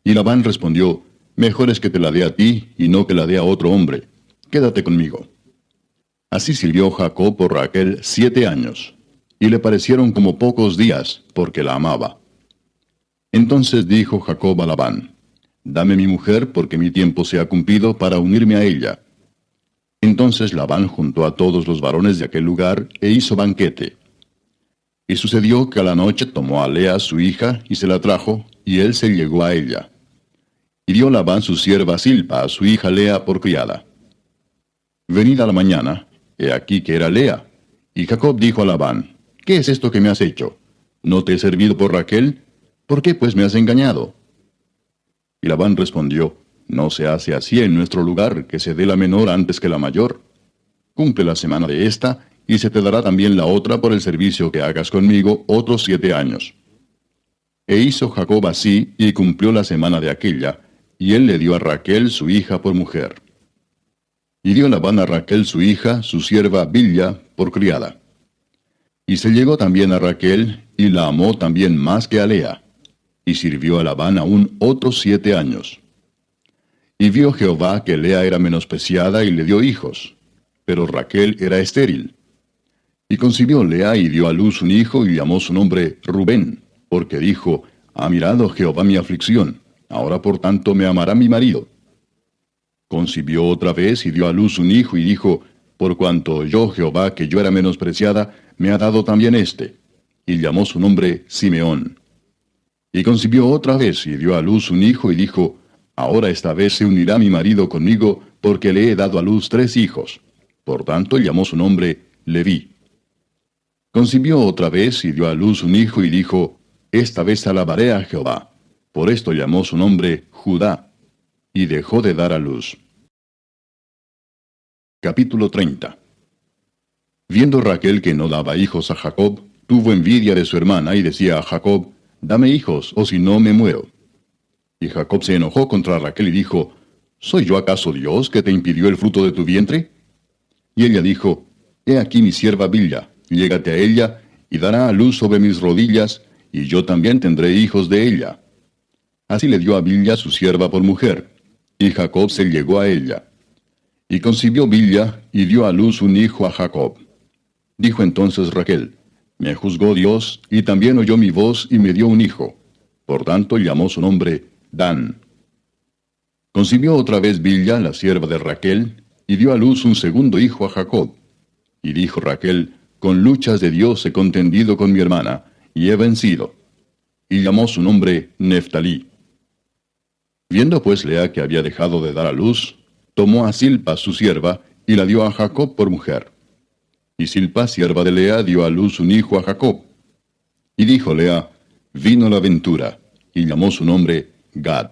Y Labán respondió, Mejor es que te la dé a ti, y no que la dé a otro hombre. Quédate conmigo. Así sirvió Jacob por Raquel 7 años, y le parecieron como pocos días, porque la amaba. Entonces dijo Jacob a Labán, Dame mi mujer, porque mi tiempo se ha cumplido para unirme a ella. Entonces Labán juntó a todos los varones de aquel lugar, e hizo banquete. Y sucedió que a la noche tomó a Lea su hija, y se la trajo, y él se llegó a ella. Y dio Labán su sierva Silpa a su hija Lea por criada. Venida la mañana, he aquí que era Lea. Y Jacob dijo a Labán, ¿Qué es esto que me has hecho? ¿No te he servido por Raquel? ¿Por qué pues me has engañado? Y Labán respondió, No se hace así en nuestro lugar, que se dé la menor antes que la mayor. Cumple la semana de esta, y se te dará también la otra por el servicio que hagas conmigo otros 7 años. E hizo Jacob así, y cumplió la semana de aquella, y él le dio a Raquel su hija por mujer. Y dio Labán a Raquel su hija, su sierva Bilha, por criada. Y se llegó también a Raquel, y la amó también más que a Lea. Y sirvió a Labán aún otros 7 años. Y vio Jehová que Lea era menospreciada, y le dio hijos. Pero Raquel era estéril. Y concibió Lea, y dio a luz un hijo, y llamó su nombre Rubén, porque dijo, ha mirado Jehová mi aflicción, ahora por tanto me amará mi marido. Concibió otra vez, y dio a luz un hijo, y dijo, por cuanto oyó Jehová que yo era menospreciada, me ha dado también este. Y llamó su nombre Simeón. Y concibió otra vez, y dio a luz un hijo, y dijo, ahora esta vez se unirá mi marido conmigo, porque le he dado a luz 3 hijos. Por tanto llamó su nombre Leví. Concibió otra vez, y dio a luz un hijo, y dijo, esta vez alabaré a Jehová. Por esto llamó su nombre Judá. Y dejó de dar a luz. Capítulo 30. Viendo Raquel que no daba hijos a Jacob, tuvo envidia de su hermana, y decía a Jacob, dame hijos, o si no me muero. Y Jacob se enojó contra Raquel y dijo, ¿soy yo acaso Dios que te impidió el fruto de tu vientre? Y ella dijo, he aquí mi sierva Bilha, llégate a ella, y dará a luz sobre mis rodillas, y yo también tendré hijos de ella. Así le dio a Bilha su sierva por mujer, y Jacob se llegó a ella. Y concibió Bilha, y dio a luz un hijo a Jacob. Dijo entonces Raquel, me juzgó Dios, y también oyó mi voz, y me dio un hijo. Por tanto llamó su nombre Dan. Concibió otra vez Bilha, la sierva de Raquel, y dio a luz un segundo hijo a Jacob. Y dijo Raquel, con luchas de Dios he contendido con mi hermana, y he vencido. Y llamó su nombre Neftalí. Viendo pues Lea que había dejado de dar a luz, tomó a Silpa su sierva, y la dio a Jacob por mujer. Y Silpa, sierva de Lea, dio a luz un hijo a Jacob. Y dijo Lea, vino la ventura, y llamó su nombre Gad.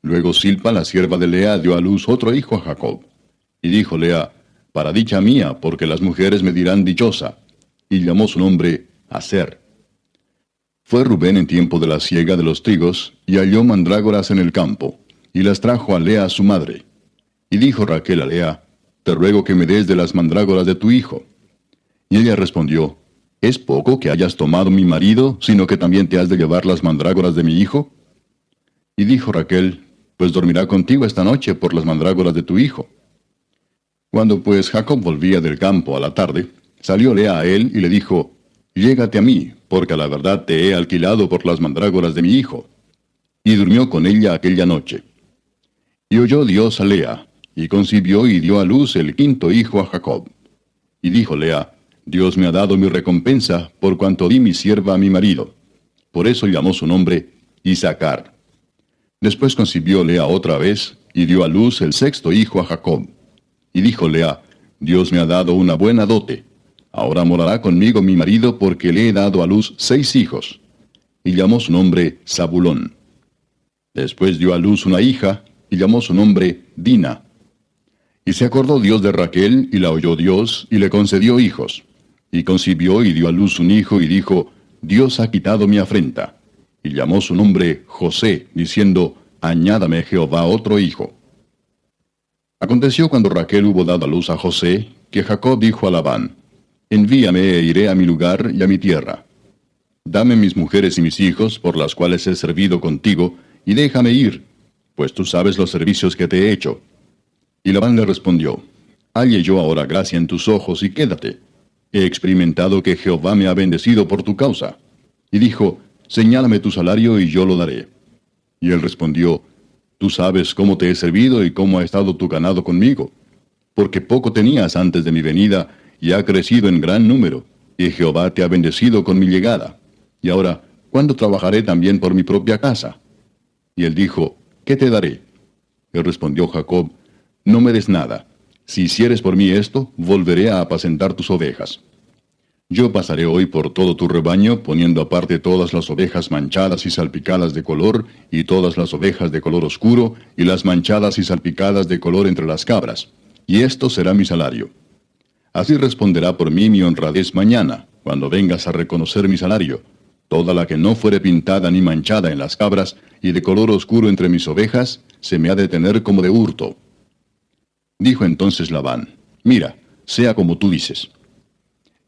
Luego Silpa, la sierva de Lea, dio a luz otro hijo a Jacob. Y dijo Lea, para dicha mía, porque las mujeres me dirán dichosa. Y llamó su nombre Aser. Fue Rubén en tiempo de la siega de los trigos, y halló mandrágoras en el campo, y las trajo a Lea su madre. Y dijo Raquel a Lea, te ruego que me des de las mandrágoras de tu hijo. Y ella respondió, ¿es poco que hayas tomado mi marido, sino que también te has de llevar las mandrágoras de mi hijo? Y dijo Raquel, pues dormirá contigo esta noche por las mandrágoras de tu hijo. Cuando pues Jacob volvía del campo a la tarde, salió Lea a él y le dijo, llégate a mí, porque a la verdad te he alquilado por las mandrágoras de mi hijo. Y durmió con ella aquella noche. Y oyó Dios a Lea, y concibió y dio a luz el 5º hijo a Jacob. Y dijo Lea, Dios me ha dado mi recompensa, por cuanto di mi sierva a mi marido. Por eso llamó su nombre Isacar. Después concibió Lea otra vez, y dio a luz el 6º hijo a Jacob. Y dijo Lea, Dios me ha dado una buena dote. Ahora morará conmigo mi marido, porque le he dado a luz 6 hijos. Y llamó su nombre Zabulón. Después dio a luz una hija, y llamó su nombre Dina. Y se acordó Dios de Raquel, y la oyó Dios, y le concedió hijos. Y concibió y dio a luz un hijo, y dijo, Dios ha quitado mi afrenta. Y llamó su nombre José, diciendo, añádame Jehová otro hijo. Aconteció cuando Raquel hubo dado a luz a José, que Jacob dijo a Labán, envíame e iré a mi lugar y a mi tierra. Dame mis mujeres y mis hijos, por las cuales he servido contigo, y déjame ir, pues tú sabes los servicios que te he hecho. Y Labán le respondió, halle yo ahora gracia en tus ojos y quédate. He experimentado que Jehová me ha bendecido por tu causa. Y dijo, señálame tu salario y yo lo daré. Y él respondió, tú sabes cómo te he servido y cómo ha estado tu ganado conmigo. Porque poco tenías antes de mi venida, y ha crecido en gran número, y Jehová te ha bendecido con mi llegada. Y ahora, ¿cuándo trabajaré también por mi propia casa? Y él dijo, ¿qué te daré? Y respondió Jacob, no me des nada. Si hicieres por mí esto, volveré a apacentar tus ovejas. Yo pasaré hoy por todo tu rebaño, poniendo aparte todas las ovejas manchadas y salpicadas de color, y todas las ovejas de color oscuro, y las manchadas y salpicadas de color entre las cabras. Y esto será mi salario. Así responderá por mí mi honradez mañana, cuando vengas a reconocer mi salario. Toda la que no fuere pintada ni manchada en las cabras, y de color oscuro entre mis ovejas, se me ha de tener como de hurto. Dijo entonces Labán: Mira, sea como tú dices.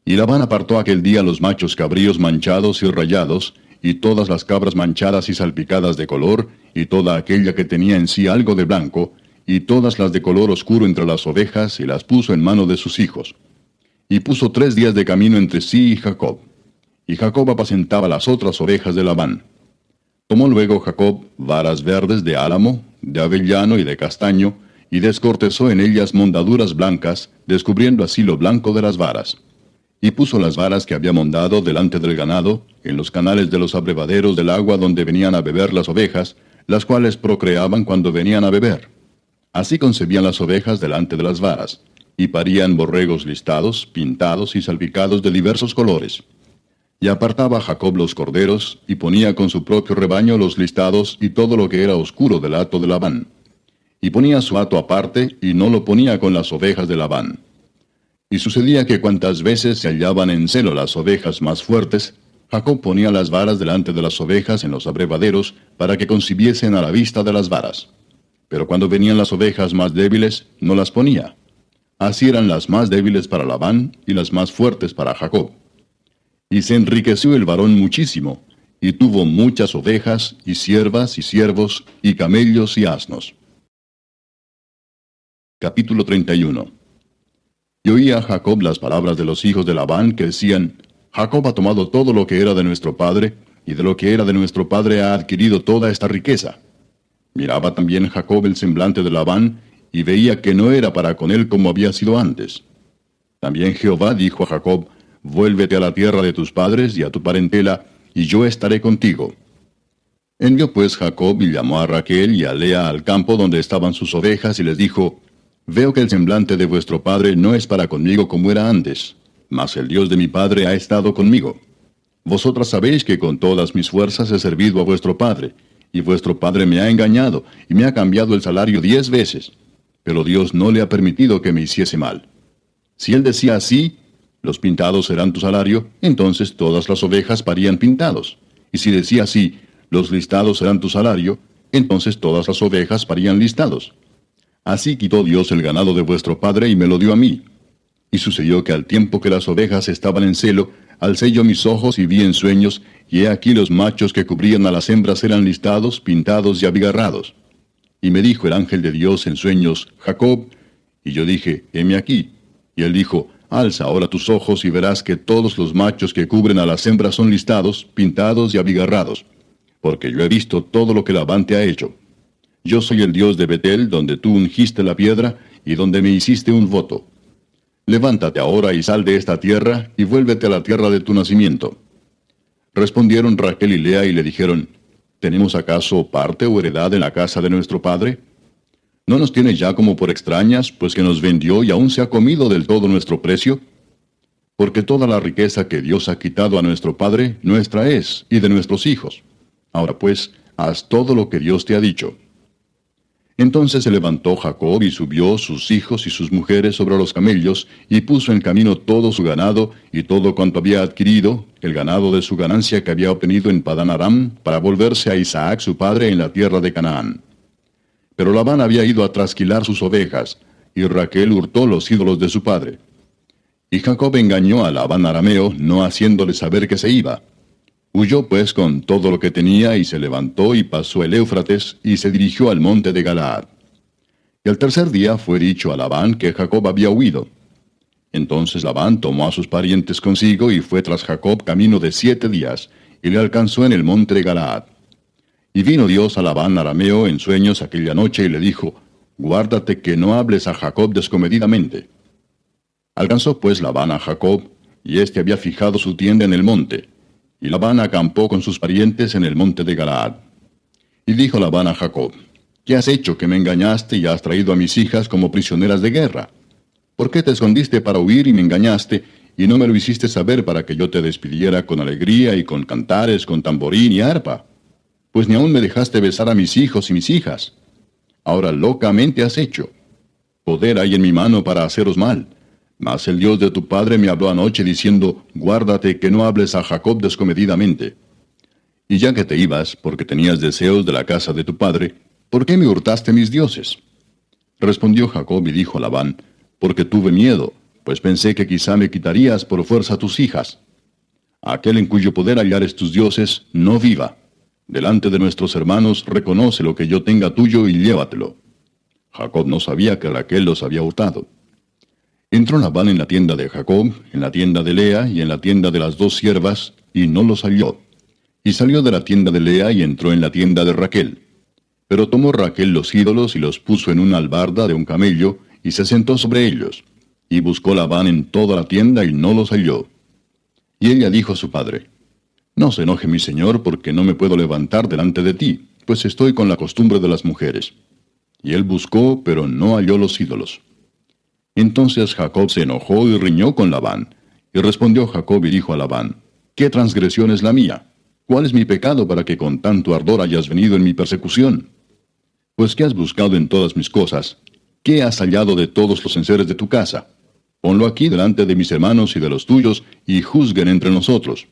Y Labán apartó aquel día los machos cabríos manchados y rayados, y todas las cabras manchadas y salpicadas de color, y toda aquella que tenía en sí algo de blanco, y todas las de color oscuro entre las ovejas, y las puso en mano de sus hijos. Y puso 3 días de camino entre sí y Jacob. Y Jacob apacentaba las otras ovejas de Labán. Tomó luego Jacob varas verdes de álamo, de avellano y de castaño, y descortezó en ellas mondaduras blancas, descubriendo así lo blanco de las varas. Y puso las varas que había mondado delante del ganado, en los canales de los abrevaderos del agua donde venían a beber las ovejas, las cuales procreaban cuando venían a beber. Así concebían las ovejas delante de las varas, y parían borregos listados, pintados y salpicados de diversos colores. Y apartaba Jacob los corderos, y ponía con su propio rebaño los listados y todo lo que era oscuro del hato de Labán. Y ponía su hato aparte, y no lo ponía con las ovejas de Labán. Y sucedía que cuantas veces se hallaban en celo las ovejas más fuertes, Jacob ponía las varas delante de las ovejas en los abrevaderos, para que concibiesen a la vista de las varas. Pero cuando venían las ovejas más débiles, no las ponía. Así eran las más débiles para Labán, y las más fuertes para Jacob. Y se enriqueció el varón muchísimo, y tuvo muchas ovejas, y siervas, y siervos, y camellos, y asnos. Capítulo 31. Y oía Jacob las palabras de los hijos de Labán, que decían: Jacob ha tomado todo lo que era de nuestro padre, y de lo que era de nuestro padre ha adquirido toda esta riqueza. Miraba también Jacob el semblante de Labán, y veía que no era para con él como había sido antes. También Jehová dijo a Jacob: Vuélvete a la tierra de tus padres y a tu parentela, y yo estaré contigo. Envió pues Jacob y llamó a Raquel y a Lea al campo donde estaban sus ovejas, y les dijo: Veo que el semblante de vuestro padre no es para conmigo como era antes, mas el Dios de mi padre ha estado conmigo. Vosotras sabéis que con todas mis fuerzas he servido a vuestro padre, y vuestro padre me ha engañado, y me ha cambiado el salario 10 veces. Pero Dios no le ha permitido que me hiciese mal. Si él decía así: Los pintados serán tu salario, entonces todas las ovejas parían pintados. Y si decía así: Los listados serán tu salario, entonces todas las ovejas parían listados. Así quitó Dios el ganado de vuestro padre y me lo dio a mí. Y sucedió que al tiempo que las ovejas estaban en celo, alcé yo mis ojos y vi en sueños, y he aquí los machos que cubrían a las hembras eran listados, pintados y abigarrados. Y me dijo el ángel de Dios en sueños: Jacob. Y yo dije: Heme aquí. Y él dijo: Alza ahora tus ojos y verás que todos los machos que cubren a las hembras son listados, pintados y abigarrados. Porque yo he visto todo lo que Labán te ha hecho. Yo soy el Dios de Betel, donde tú ungiste la piedra, y donde me hiciste un voto. Levántate ahora y sal de esta tierra, y vuélvete a la tierra de tu nacimiento. Respondieron Raquel y Lea y le dijeron: ¿Tenemos acaso parte o heredad en la casa de nuestro padre? ¿No nos tiene ya como por extrañas, pues que nos vendió y aún se ha comido del todo nuestro precio? Porque toda la riqueza que Dios ha quitado a nuestro padre, nuestra es, y de nuestros hijos. Ahora pues, haz todo lo que Dios te ha dicho. Entonces se levantó Jacob y subió sus hijos y sus mujeres sobre los camellos, y puso en camino todo su ganado y todo cuanto había adquirido, el ganado de su ganancia que había obtenido en Padán Aram, para volverse a Isaac su padre en la tierra de Canaán. Pero Labán había ido a trasquilar sus ovejas, y Raquel hurtó los ídolos de su padre. Y Jacob engañó a Labán arameo, no haciéndole saber que se iba. Huyó pues con todo lo que tenía, y se levantó y pasó el Éufrates, y se dirigió al monte de Galaad. Y al tercer día fue dicho a Labán que Jacob había huido. Entonces Labán tomó a sus parientes consigo, y fue tras Jacob camino de 7 días, y le alcanzó en el monte de Galaad. Y vino Dios a Labán arameo en sueños aquella noche, y le dijo: Guárdate que no hables a Jacob descomedidamente. Alcanzó pues Labán a Jacob, y éste había fijado su tienda en el monte. Y Labán acampó con sus parientes en el monte de Galaad. Y dijo Labán a Jacob: ¿Qué has hecho que me engañaste y has traído a mis hijas como prisioneras de guerra? ¿Por qué te escondiste para huir y me engañaste, y no me lo hiciste saber para que yo te despidiera con alegría y con cantares, con tamborín y arpa? Pues ni aún me dejaste besar a mis hijos y mis hijas. Ahora locamente has hecho. Poder hay en mi mano para haceros mal. Mas el Dios de tu padre me habló anoche diciendo: Guárdate que no hables a Jacob descomedidamente. Y ya que te ibas, porque tenías deseos de la casa de tu padre, ¿por qué me hurtaste mis dioses? Respondió Jacob y dijo a Labán, porque tuve miedo, pues pensé que quizá me quitarías por fuerza tus hijas. Aquel en cuyo poder hallares tus dioses, no viva. Delante de nuestros hermanos reconoce lo que yo tenga tuyo y llévatelo. Jacob no sabía que Raquel los había hurtado. Entró Labán en la tienda de Jacob, en la tienda de Lea y en la tienda de las dos siervas, y no los halló. Y salió de la tienda de Lea y entró en la tienda de Raquel. Pero tomó Raquel los ídolos y los puso en una albarda de un camello, y se sentó sobre ellos. Y buscó Labán en toda la tienda y no los halló. Y ella dijo a su padre, no se enoje mi señor, porque no me puedo levantar delante de ti, pues estoy con la costumbre de las mujeres. Y él buscó, pero no halló los ídolos. Entonces Jacob se enojó y riñó con Labán. Y respondió Jacob y dijo a Labán, ¿qué transgresión es la mía? ¿Cuál es mi pecado para que con tanto ardor hayas venido en mi persecución? Pues ¿qué has buscado en todas mis cosas? ¿Qué has hallado de todos los enseres de tu casa? Ponlo aquí delante de mis hermanos y de los tuyos, y juzguen entre nosotros.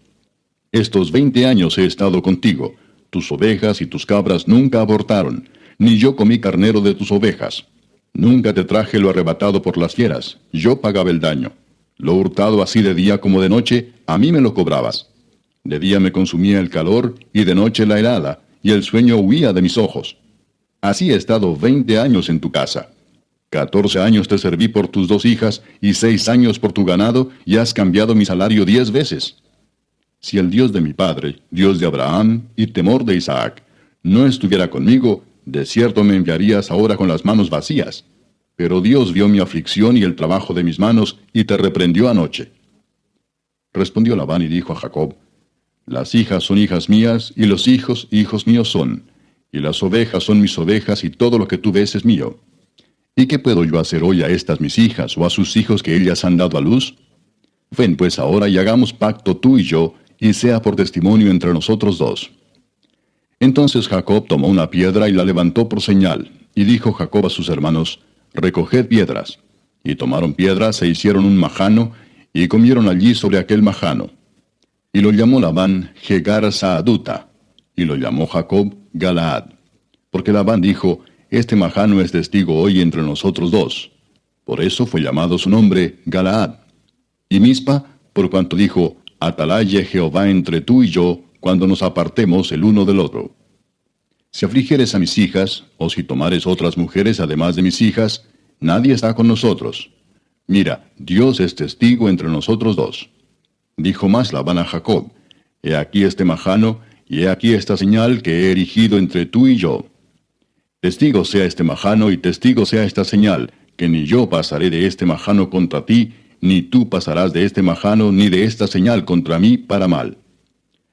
Estos 20 años he estado contigo. Tus ovejas y tus cabras nunca abortaron, ni yo comí carnero de tus ovejas. Nunca te traje lo arrebatado por las fieras, yo pagaba el daño. Lo hurtado así de día como de noche, a mí me lo cobrabas. De día me consumía el calor, y de noche la helada, y el sueño huía de mis ojos. Así he estado 20 años en tu casa. 14 años te serví por tus 2 hijas, y 6 años por tu ganado, y has cambiado mi salario 10 veces. Si el Dios de mi padre, Dios de Abraham, y temor de Isaac, no estuviera conmigo, de cierto me enviarías ahora con las manos vacías. Pero Dios vio mi aflicción y el trabajo de mis manos, y te reprendió anoche. Respondió Labán y dijo a Jacob, las hijas son hijas mías, y los hijos, hijos míos son. Y las ovejas son mis ovejas, y todo lo que tú ves es mío. ¿Y qué puedo yo hacer hoy a estas mis hijas, o a sus hijos que ellas han dado a luz? Ven pues ahora y hagamos pacto tú y yo, y sea por testimonio entre nosotros dos. Entonces Jacob tomó una piedra y la levantó por señal, y dijo Jacob a sus hermanos, recoged piedras. Y tomaron piedras e hicieron un majano, y comieron allí sobre aquel majano. Y lo llamó Labán Jegar Saaduta, y lo llamó Jacob Galaad. Porque Labán dijo, este majano es testigo hoy entre nosotros dos. Por eso fue llamado su nombre Galaad. Y Mispa, por cuanto dijo, atalaye Jehová entre tú y yo, cuando nos apartemos el uno del otro. Si afligieres a mis hijas, o si tomares otras mujeres además de mis hijas, nadie está con nosotros. Mira, Dios es testigo entre nosotros dos. Dijo más Labán a Jacob, he aquí este majano, y he aquí esta señal que he erigido entre tú y yo. Testigo sea este majano y testigo sea esta señal, que ni yo pasaré de este majano contra ti, ni tú pasarás de este majano ni de esta señal contra mí para mal.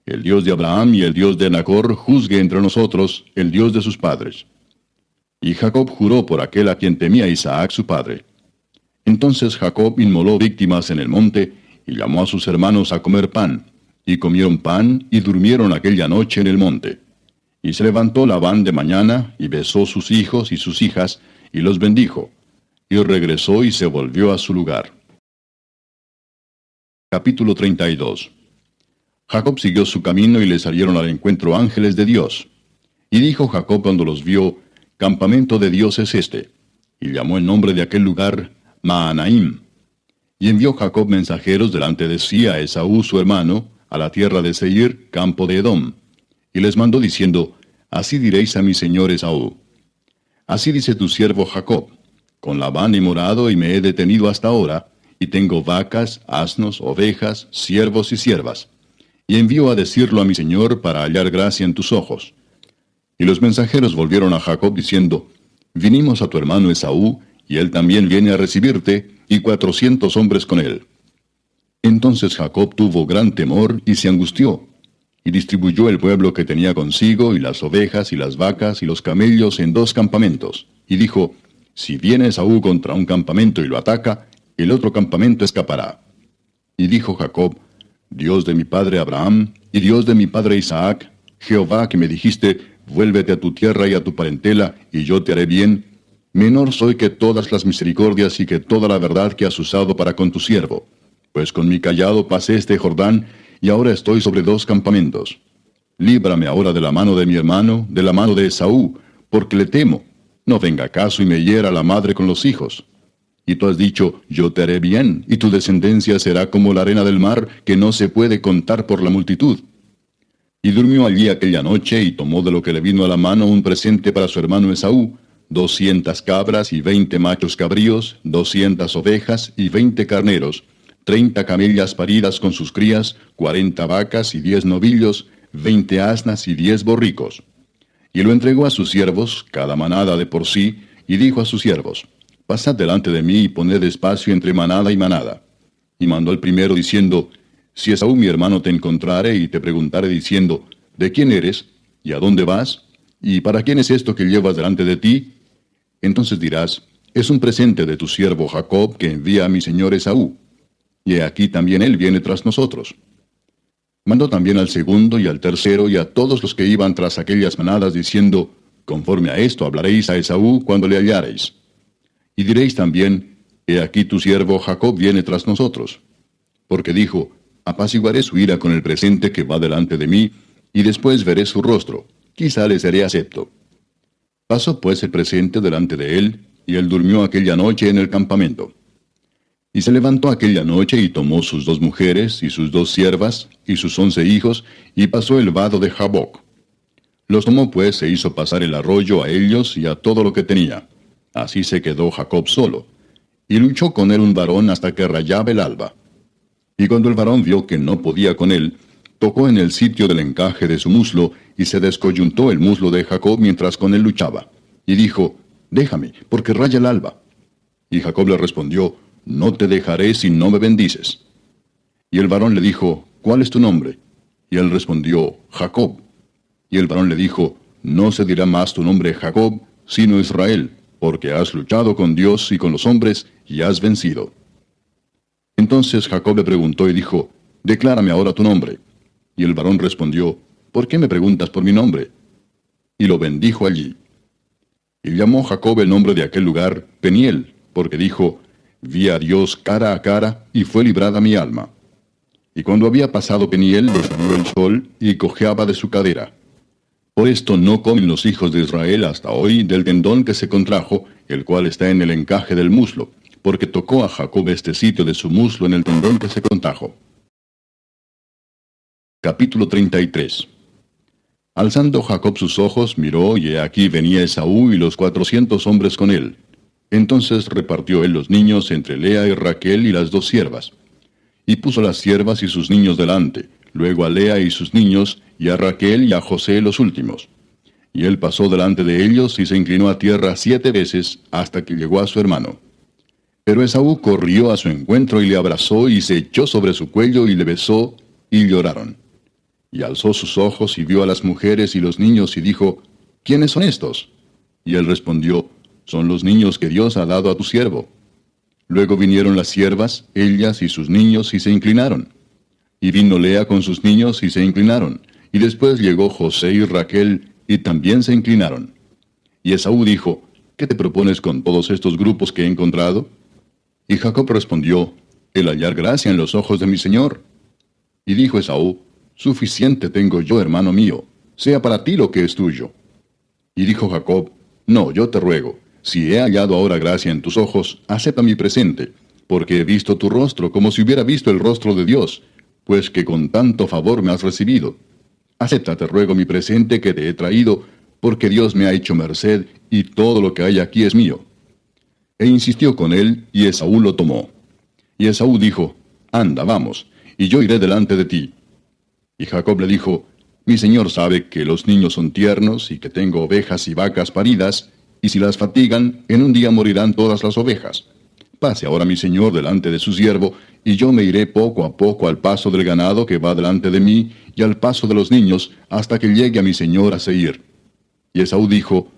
El Dios de Abraham y el Dios de Nacor juzgue entre nosotros, el Dios de sus padres. Y Jacob juró por aquel a quien temía Isaac su padre. Entonces Jacob inmoló víctimas en el monte, y llamó a sus hermanos a comer pan, y comieron pan, y durmieron aquella noche en el monte. Y se levantó Labán de mañana, y besó sus hijos y sus hijas, y los bendijo, y regresó y se volvió a su lugar. Capítulo 32. Jacob siguió su camino y le salieron al encuentro ángeles de Dios. Y dijo Jacob cuando los vio, campamento de Dios es este. Y llamó el nombre de aquel lugar Mahanaim. Y envió Jacob mensajeros delante de sí a Esaú su hermano, a la tierra de Seir, campo de Edom. Y les mandó diciendo, así diréis a mi señor Esaú. Así dice tu siervo Jacob, con Labán he morado y me he detenido hasta ahora, y tengo vacas, asnos, ovejas, siervos y siervas. Y envío a decirlo a mi señor para hallar gracia en tus ojos. Y los mensajeros volvieron a Jacob diciendo, vinimos a tu hermano Esaú, y él también viene a recibirte, y 400 hombres con él. Entonces Jacob tuvo gran temor y se angustió, y distribuyó el pueblo que tenía consigo, y las ovejas, y las vacas, y los camellos en 2 campamentos, y dijo, si viene Esaú contra un campamento y lo ataca, el otro campamento escapará. Y dijo Jacob, Dios de mi padre Abraham, y Dios de mi padre Isaac, Jehová que me dijiste, vuélvete a tu tierra y a tu parentela, y yo te haré bien, menor soy que todas las misericordias y que toda la verdad que has usado para con tu siervo. Pues con mi cayado pasé este Jordán, y ahora estoy sobre 2 campamentos. Líbrame ahora de la mano de mi hermano, de la mano de Esaú, porque le temo. No venga acaso y me hiera la madre con los hijos. Y tú has dicho, yo te haré bien, y tu descendencia será como la arena del mar, que no se puede contar por la multitud. Y durmió allí aquella noche, y tomó de lo que le vino a la mano un presente para su hermano Esaú, 200 cabras y 20 machos cabríos, 200 ovejas y 20 carneros, 30 camellas paridas con sus crías, 40 vacas y 10 novillos, 20 asnas y 10 borricos. Y lo entregó a sus siervos, cada manada de por sí, y dijo a sus siervos, pasad delante de mí y poned espacio entre manada y manada. Y mandó al primero diciendo, si Esaú mi hermano te encontrare y te preguntare diciendo, ¿de quién eres? ¿Y a dónde vas? ¿Y para quién es esto que llevas delante de ti? Entonces dirás, es un presente de tu siervo Jacob que envía a mi señor Esaú. Y he aquí también él viene tras nosotros. Mandó también al segundo y al tercero y a todos los que iban tras aquellas manadas diciendo, conforme a esto hablaréis a Esaú cuando le hallareis. Y diréis también, he aquí tu siervo Jacob viene tras nosotros. Porque dijo, apaciguaré su ira con el presente que va delante de mí, y después veré su rostro, quizá le seré acepto. Pasó pues el presente delante de él, y él durmió aquella noche en el campamento. Y se levantó aquella noche y tomó sus 2 mujeres, y sus 2 siervas, y sus 11 hijos, y pasó el vado de Jaboc. Los tomó pues e hizo pasar el arroyo a ellos y a todo lo que tenía. Así se quedó Jacob solo. Y luchó con él un varón hasta que rayaba el alba. Y cuando el varón vio que no podía con él, tocó en el sitio del encaje de su muslo, y se descoyuntó el muslo de Jacob mientras con él luchaba. Y dijo, déjame, porque raya el alba. Y Jacob le respondió, no te dejaré si no me bendices. Y el varón le dijo, ¿cuál es tu nombre? Y él respondió, Jacob. Y el varón le dijo, no se dirá más tu nombre Jacob, sino Israel, porque has luchado con Dios y con los hombres, y has vencido. Entonces Jacob le preguntó y dijo, declárame ahora tu nombre. Y el varón respondió, ¿por qué me preguntas por mi nombre? Y lo bendijo allí. Y llamó Jacob el nombre de aquel lugar Peniel, porque dijo, vi a Dios cara a cara, y fue librada mi alma. Y cuando había pasado Peniel, le salió el sol, y cojeaba de su cadera. Por esto no comen los hijos de Israel hasta hoy del tendón que se contrajo, el cual está en el encaje del muslo, porque tocó a Jacob este sitio de su muslo en el tendón que se contrajo. Capítulo 33. Alzando Jacob sus ojos, miró, y he aquí venía Esaú y los 400 hombres con él. Entonces repartió él los niños entre Lea y Raquel y las 2 siervas. Y puso las siervas y sus niños delante, luego a Lea y sus niños, y a Raquel y a José los últimos. Y él pasó delante de ellos y se inclinó a tierra 7 veces hasta que llegó a su hermano. Pero Esaú corrió a su encuentro y le abrazó y se echó sobre su cuello y le besó, y lloraron. Y alzó sus ojos y vio a las mujeres y los niños y dijo, ¿quiénes son estos? Y él respondió, son los niños que Dios ha dado a tu siervo. Luego vinieron las siervas, ellas y sus niños, y se inclinaron. Y vino Lea con sus niños, y se inclinaron. Y después llegó José y Raquel, y también se inclinaron. Y Esaú dijo, ¿qué te propones con todos estos grupos que he encontrado? Y Jacob respondió, el hallar gracia en los ojos de mi señor. Y dijo Esaú, suficiente tengo yo, hermano mío, sea para ti lo que es tuyo. Y dijo Jacob, no, yo te ruego, si he hallado ahora gracia en tus ojos, acepta mi presente, porque he visto tu rostro como si hubiera visto el rostro de Dios, pues que con tanto favor me has recibido. Acepta, te ruego, mi presente que te he traído, porque Dios me ha hecho merced, y todo lo que hay aquí es mío. E insistió con él, y Esaú lo tomó. Y Esaú dijo, anda, vamos, y yo iré delante de ti. Y Jacob le dijo, mi señor sabe que los niños son tiernos, y que tengo ovejas y vacas paridas, y si las fatigan, en un día morirán todas las ovejas. Pase ahora mi señor delante de su siervo, y yo me iré poco a poco al paso del ganado que va delante de mí, y al paso de los niños, hasta que llegue a mi señor a Seir. Y Esaú dijo,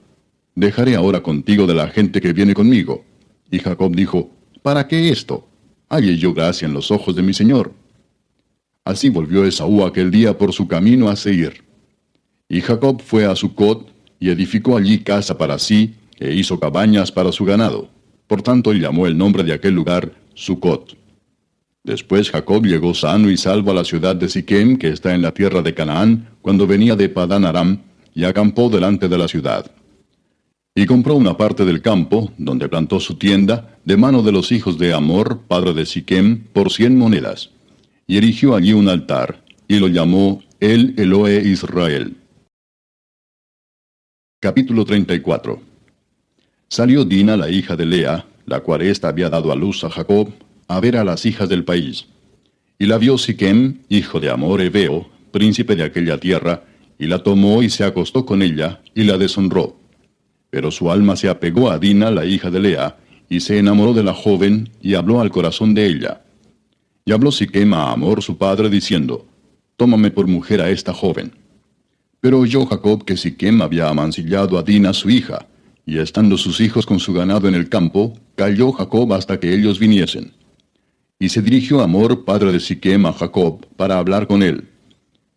dejaré ahora contigo de la gente que viene conmigo. Y Jacob dijo, ¿para qué esto? Halle yo gracia en los ojos de mi señor. Así volvió Esaú aquel día por su camino a Seir. Y Jacob fue a Sucot, y edificó allí casa para sí, e hizo cabañas para su ganado. Por tanto llamó el nombre de aquel lugar Sucot. Después Jacob llegó sano y salvo a la ciudad de Siquem, que está en la tierra de Canaán, cuando venía de Padán Aram, y acampó delante de la ciudad. Y compró una parte del campo, donde plantó su tienda, de mano de los hijos de Hamor, padre de Siquem, por 100 monedas. Y erigió allí un altar, y lo llamó El Elohe Israel. Capítulo 34. Salió Dina, la hija de Lea, la cual ésta había dado a luz a Jacob, a ver a las hijas del país. Y la vio Siquem, hijo de Hamor Heveo, príncipe de aquella tierra, y la tomó y se acostó con ella, y la deshonró. Pero su alma se apegó a Dina, la hija de Lea, y se enamoró de la joven, y habló al corazón de ella. Y habló Siquem a Hamor su padre, diciendo, Tómame por mujer a esta joven. Pero oyó Jacob que Siquem había amancillado a Dina su hija, y estando sus hijos con su ganado en el campo, calló Jacob hasta que ellos viniesen. Y se dirigió Hamor, padre de Siquem, a Jacob, para hablar con él.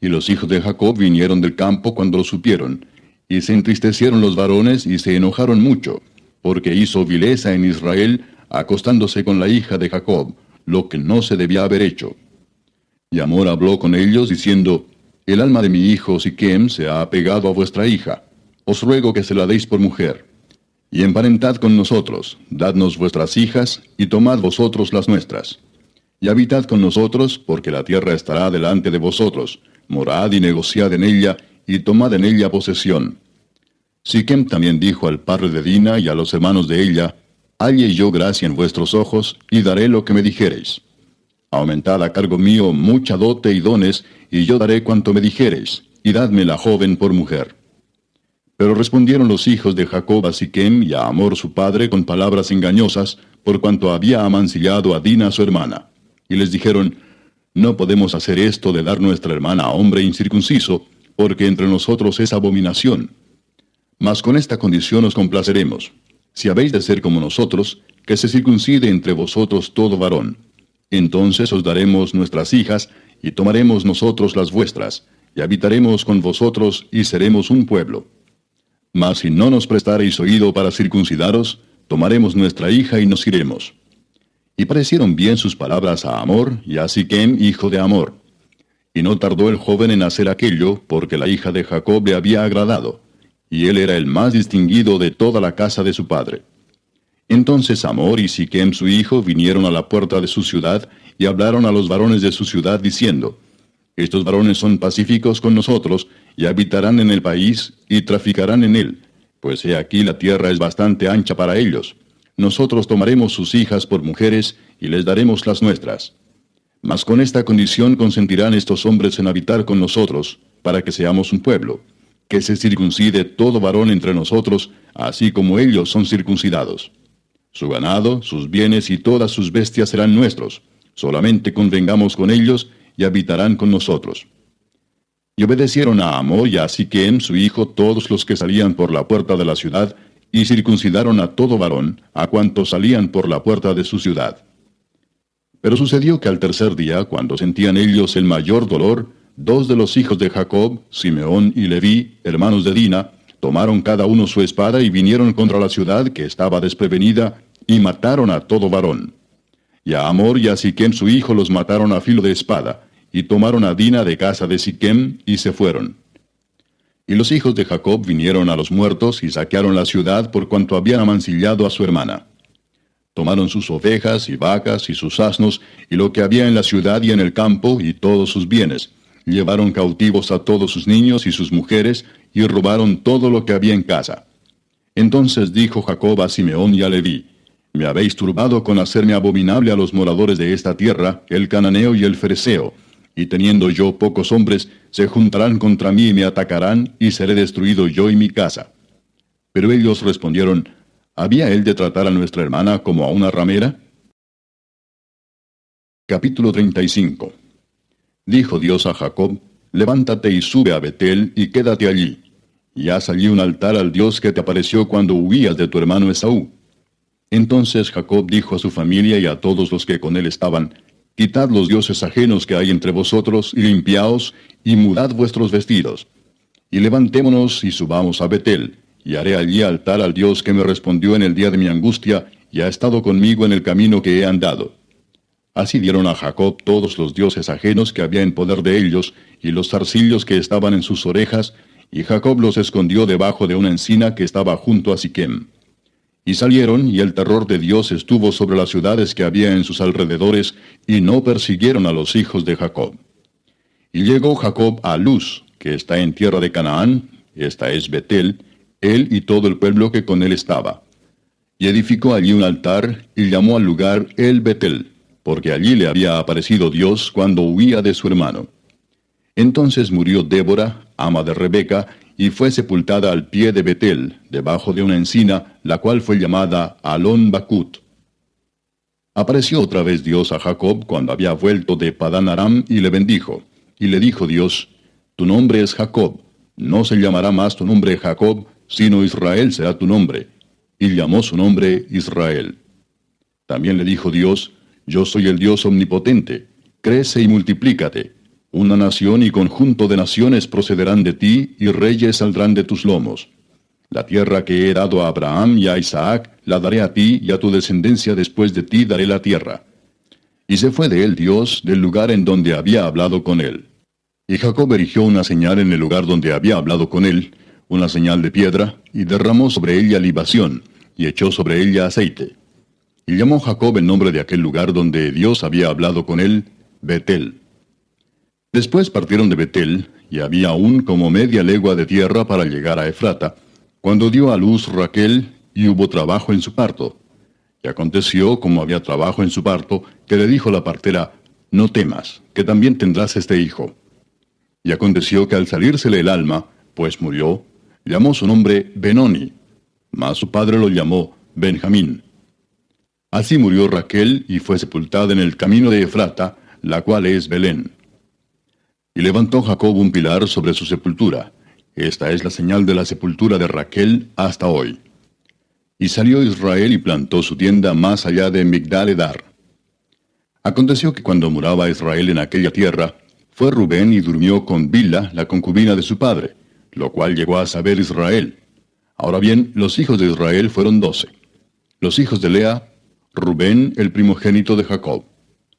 Y los hijos de Jacob vinieron del campo cuando lo supieron, y se entristecieron los varones y se enojaron mucho, porque hizo vileza en Israel, acostándose con la hija de Jacob, lo que no se debía haber hecho. Y Hamor habló con ellos, diciendo, El alma de mi hijo Siquem se ha apegado a vuestra hija. Os ruego que se la deis por mujer. Y emparentad con nosotros, dadnos vuestras hijas, y tomad vosotros las nuestras. Y habitad con nosotros, porque la tierra estará delante de vosotros. Morad y negociad en ella, y tomad en ella posesión. Siquem también dijo al padre de Dina y a los hermanos de ella, Halle yo gracia en vuestros ojos, y daré lo que me dijereis. Aumentad a cargo mío mucha dote y dones, y yo daré cuanto me dijereis, y dadme la joven por mujer. Pero respondieron los hijos de Jacob a Siquem y a Hamor su padre con palabras engañosas, por cuanto había amancillado a Dina su hermana. Y les dijeron, No podemos hacer esto de dar nuestra hermana a hombre incircunciso, porque entre nosotros es abominación. Mas con esta condición os complaceremos. Si habéis de ser como nosotros, que se circuncide entre vosotros todo varón. Entonces os daremos nuestras hijas, y tomaremos nosotros las vuestras, y habitaremos con vosotros, y seremos un pueblo. Mas si no nos prestareis oído para circuncidaros, tomaremos nuestra hija y nos iremos. Y parecieron bien sus palabras a Hamor y a Siquem, hijo de Hamor. Y no tardó el joven en hacer aquello, porque la hija de Jacob le había agradado, y él era el más distinguido de toda la casa de su padre. Entonces Hamor y Siquem su hijo vinieron a la puerta de su ciudad, y hablaron a los varones de su ciudad, diciendo, Estos varones son pacíficos con nosotros, y habitarán en el país, y traficarán en él, pues he aquí la tierra es bastante ancha para ellos. Nosotros tomaremos sus hijas por mujeres, y les daremos las nuestras. Mas con esta condición consentirán estos hombres en habitar con nosotros, para que seamos un pueblo, que se circuncide todo varón entre nosotros, así como ellos son circuncidados. Su ganado, sus bienes y todas sus bestias serán nuestros, solamente convengamos con ellos, y habitarán con nosotros. Y obedecieron a Hamor y a Siquem su hijo todos los que salían por la puerta de la ciudad, y circuncidaron a todo varón, a cuantos salían por la puerta de su ciudad. Pero sucedió que al tercer día, cuando sentían ellos el mayor dolor, dos de los hijos de Jacob, Simeón y Leví, hermanos de Dina, tomaron cada uno su espada y vinieron contra la ciudad que estaba desprevenida, y mataron a todo varón. Y a Hamor y a Siquem su hijo los mataron a filo de espada, y tomaron a Dina de casa de Siquem, y se fueron. Y los hijos de Jacob vinieron a los muertos, y saquearon la ciudad por cuanto habían amancillado a su hermana. Tomaron sus ovejas y vacas y sus asnos, y lo que había en la ciudad y en el campo, y todos sus bienes. Llevaron cautivos a todos sus niños y sus mujeres, y robaron todo lo que había en casa. Entonces dijo Jacob a Simeón y a Leví, Me habéis turbado con hacerme abominable a los moradores de esta tierra, el cananeo y el fereceo, y teniendo yo pocos hombres, se juntarán contra mí y me atacarán, y seré destruido yo y mi casa. Pero ellos respondieron, ¿había él de tratar a nuestra hermana como a una ramera? Capítulo 35. Dijo Dios a Jacob, Levántate y sube a Betel, y quédate allí, y haz allí un altar al Dios que te apareció cuando huías de tu hermano Esaú. Entonces Jacob dijo a su familia y a todos los que con él estaban, Quitad los dioses ajenos que hay entre vosotros, y limpiaos, y mudad vuestros vestidos. Y levantémonos y subamos a Betel, y haré allí altar al Dios que me respondió en el día de mi angustia, y ha estado conmigo en el camino que he andado. Así dieron a Jacob todos los dioses ajenos que había en poder de ellos, y los zarcillos que estaban en sus orejas, Y Jacob los escondió debajo de una encina que estaba junto a Siquem. Y salieron, y el terror de Dios estuvo sobre las ciudades que había en sus alrededores, y no persiguieron a los hijos de Jacob. Y llegó Jacob a Luz, que está en tierra de Canaán, esta es Betel, él y todo el pueblo que con él estaba. Y edificó allí un altar, y llamó al lugar El Betel, porque allí le había aparecido Dios cuando huía de su hermano. Entonces murió Débora, ama de Rebeca, y fue sepultada al pie de Betel, debajo de una encina, la cual fue llamada Alon Bacut. Apareció otra vez Dios a Jacob cuando había vuelto de Padán Aram, y le bendijo. Y le dijo Dios, tu nombre es Jacob, no se llamará más tu nombre Jacob, sino Israel será tu nombre. Y llamó su nombre Israel. También le dijo Dios, yo soy el Dios omnipotente, crece y multiplícate. Una nación y conjunto de naciones procederán de ti, y reyes saldrán de tus lomos. La tierra que he dado a Abraham y a Isaac, la daré a ti, y a tu descendencia después de ti daré la tierra. Y se fue de él Dios del lugar en donde había hablado con él. Y Jacob erigió una señal en el lugar donde había hablado con él, una señal de piedra, y derramó sobre ella libación, y echó sobre ella aceite. Y llamó Jacob el nombre de aquel lugar donde Dios había hablado con él, Betel. Después partieron de Betel, y había aún como media legua de tierra para llegar a Efrata, cuando dio a luz Raquel, y hubo trabajo en su parto. Y aconteció, como había trabajo en su parto, que le dijo la partera, no temas, que también tendrás este hijo. Y aconteció que al salírsele el alma, pues murió, llamó su nombre Benoni, mas su padre lo llamó Benjamín. Así murió Raquel, y fue sepultada en el camino de Efrata, la cual es Belén. Y levantó Jacob un pilar sobre su sepultura. Esta es la señal de la sepultura de Raquel hasta hoy. Y salió Israel y plantó su tienda más allá de Migdal-edar. Aconteció que cuando moraba Israel en aquella tierra, fue Rubén y durmió con Bilha, la concubina de su padre, lo cual llegó a saber Israel. Ahora bien, los hijos de Israel fueron 12. Los hijos de Lea, Rubén, el primogénito de Jacob,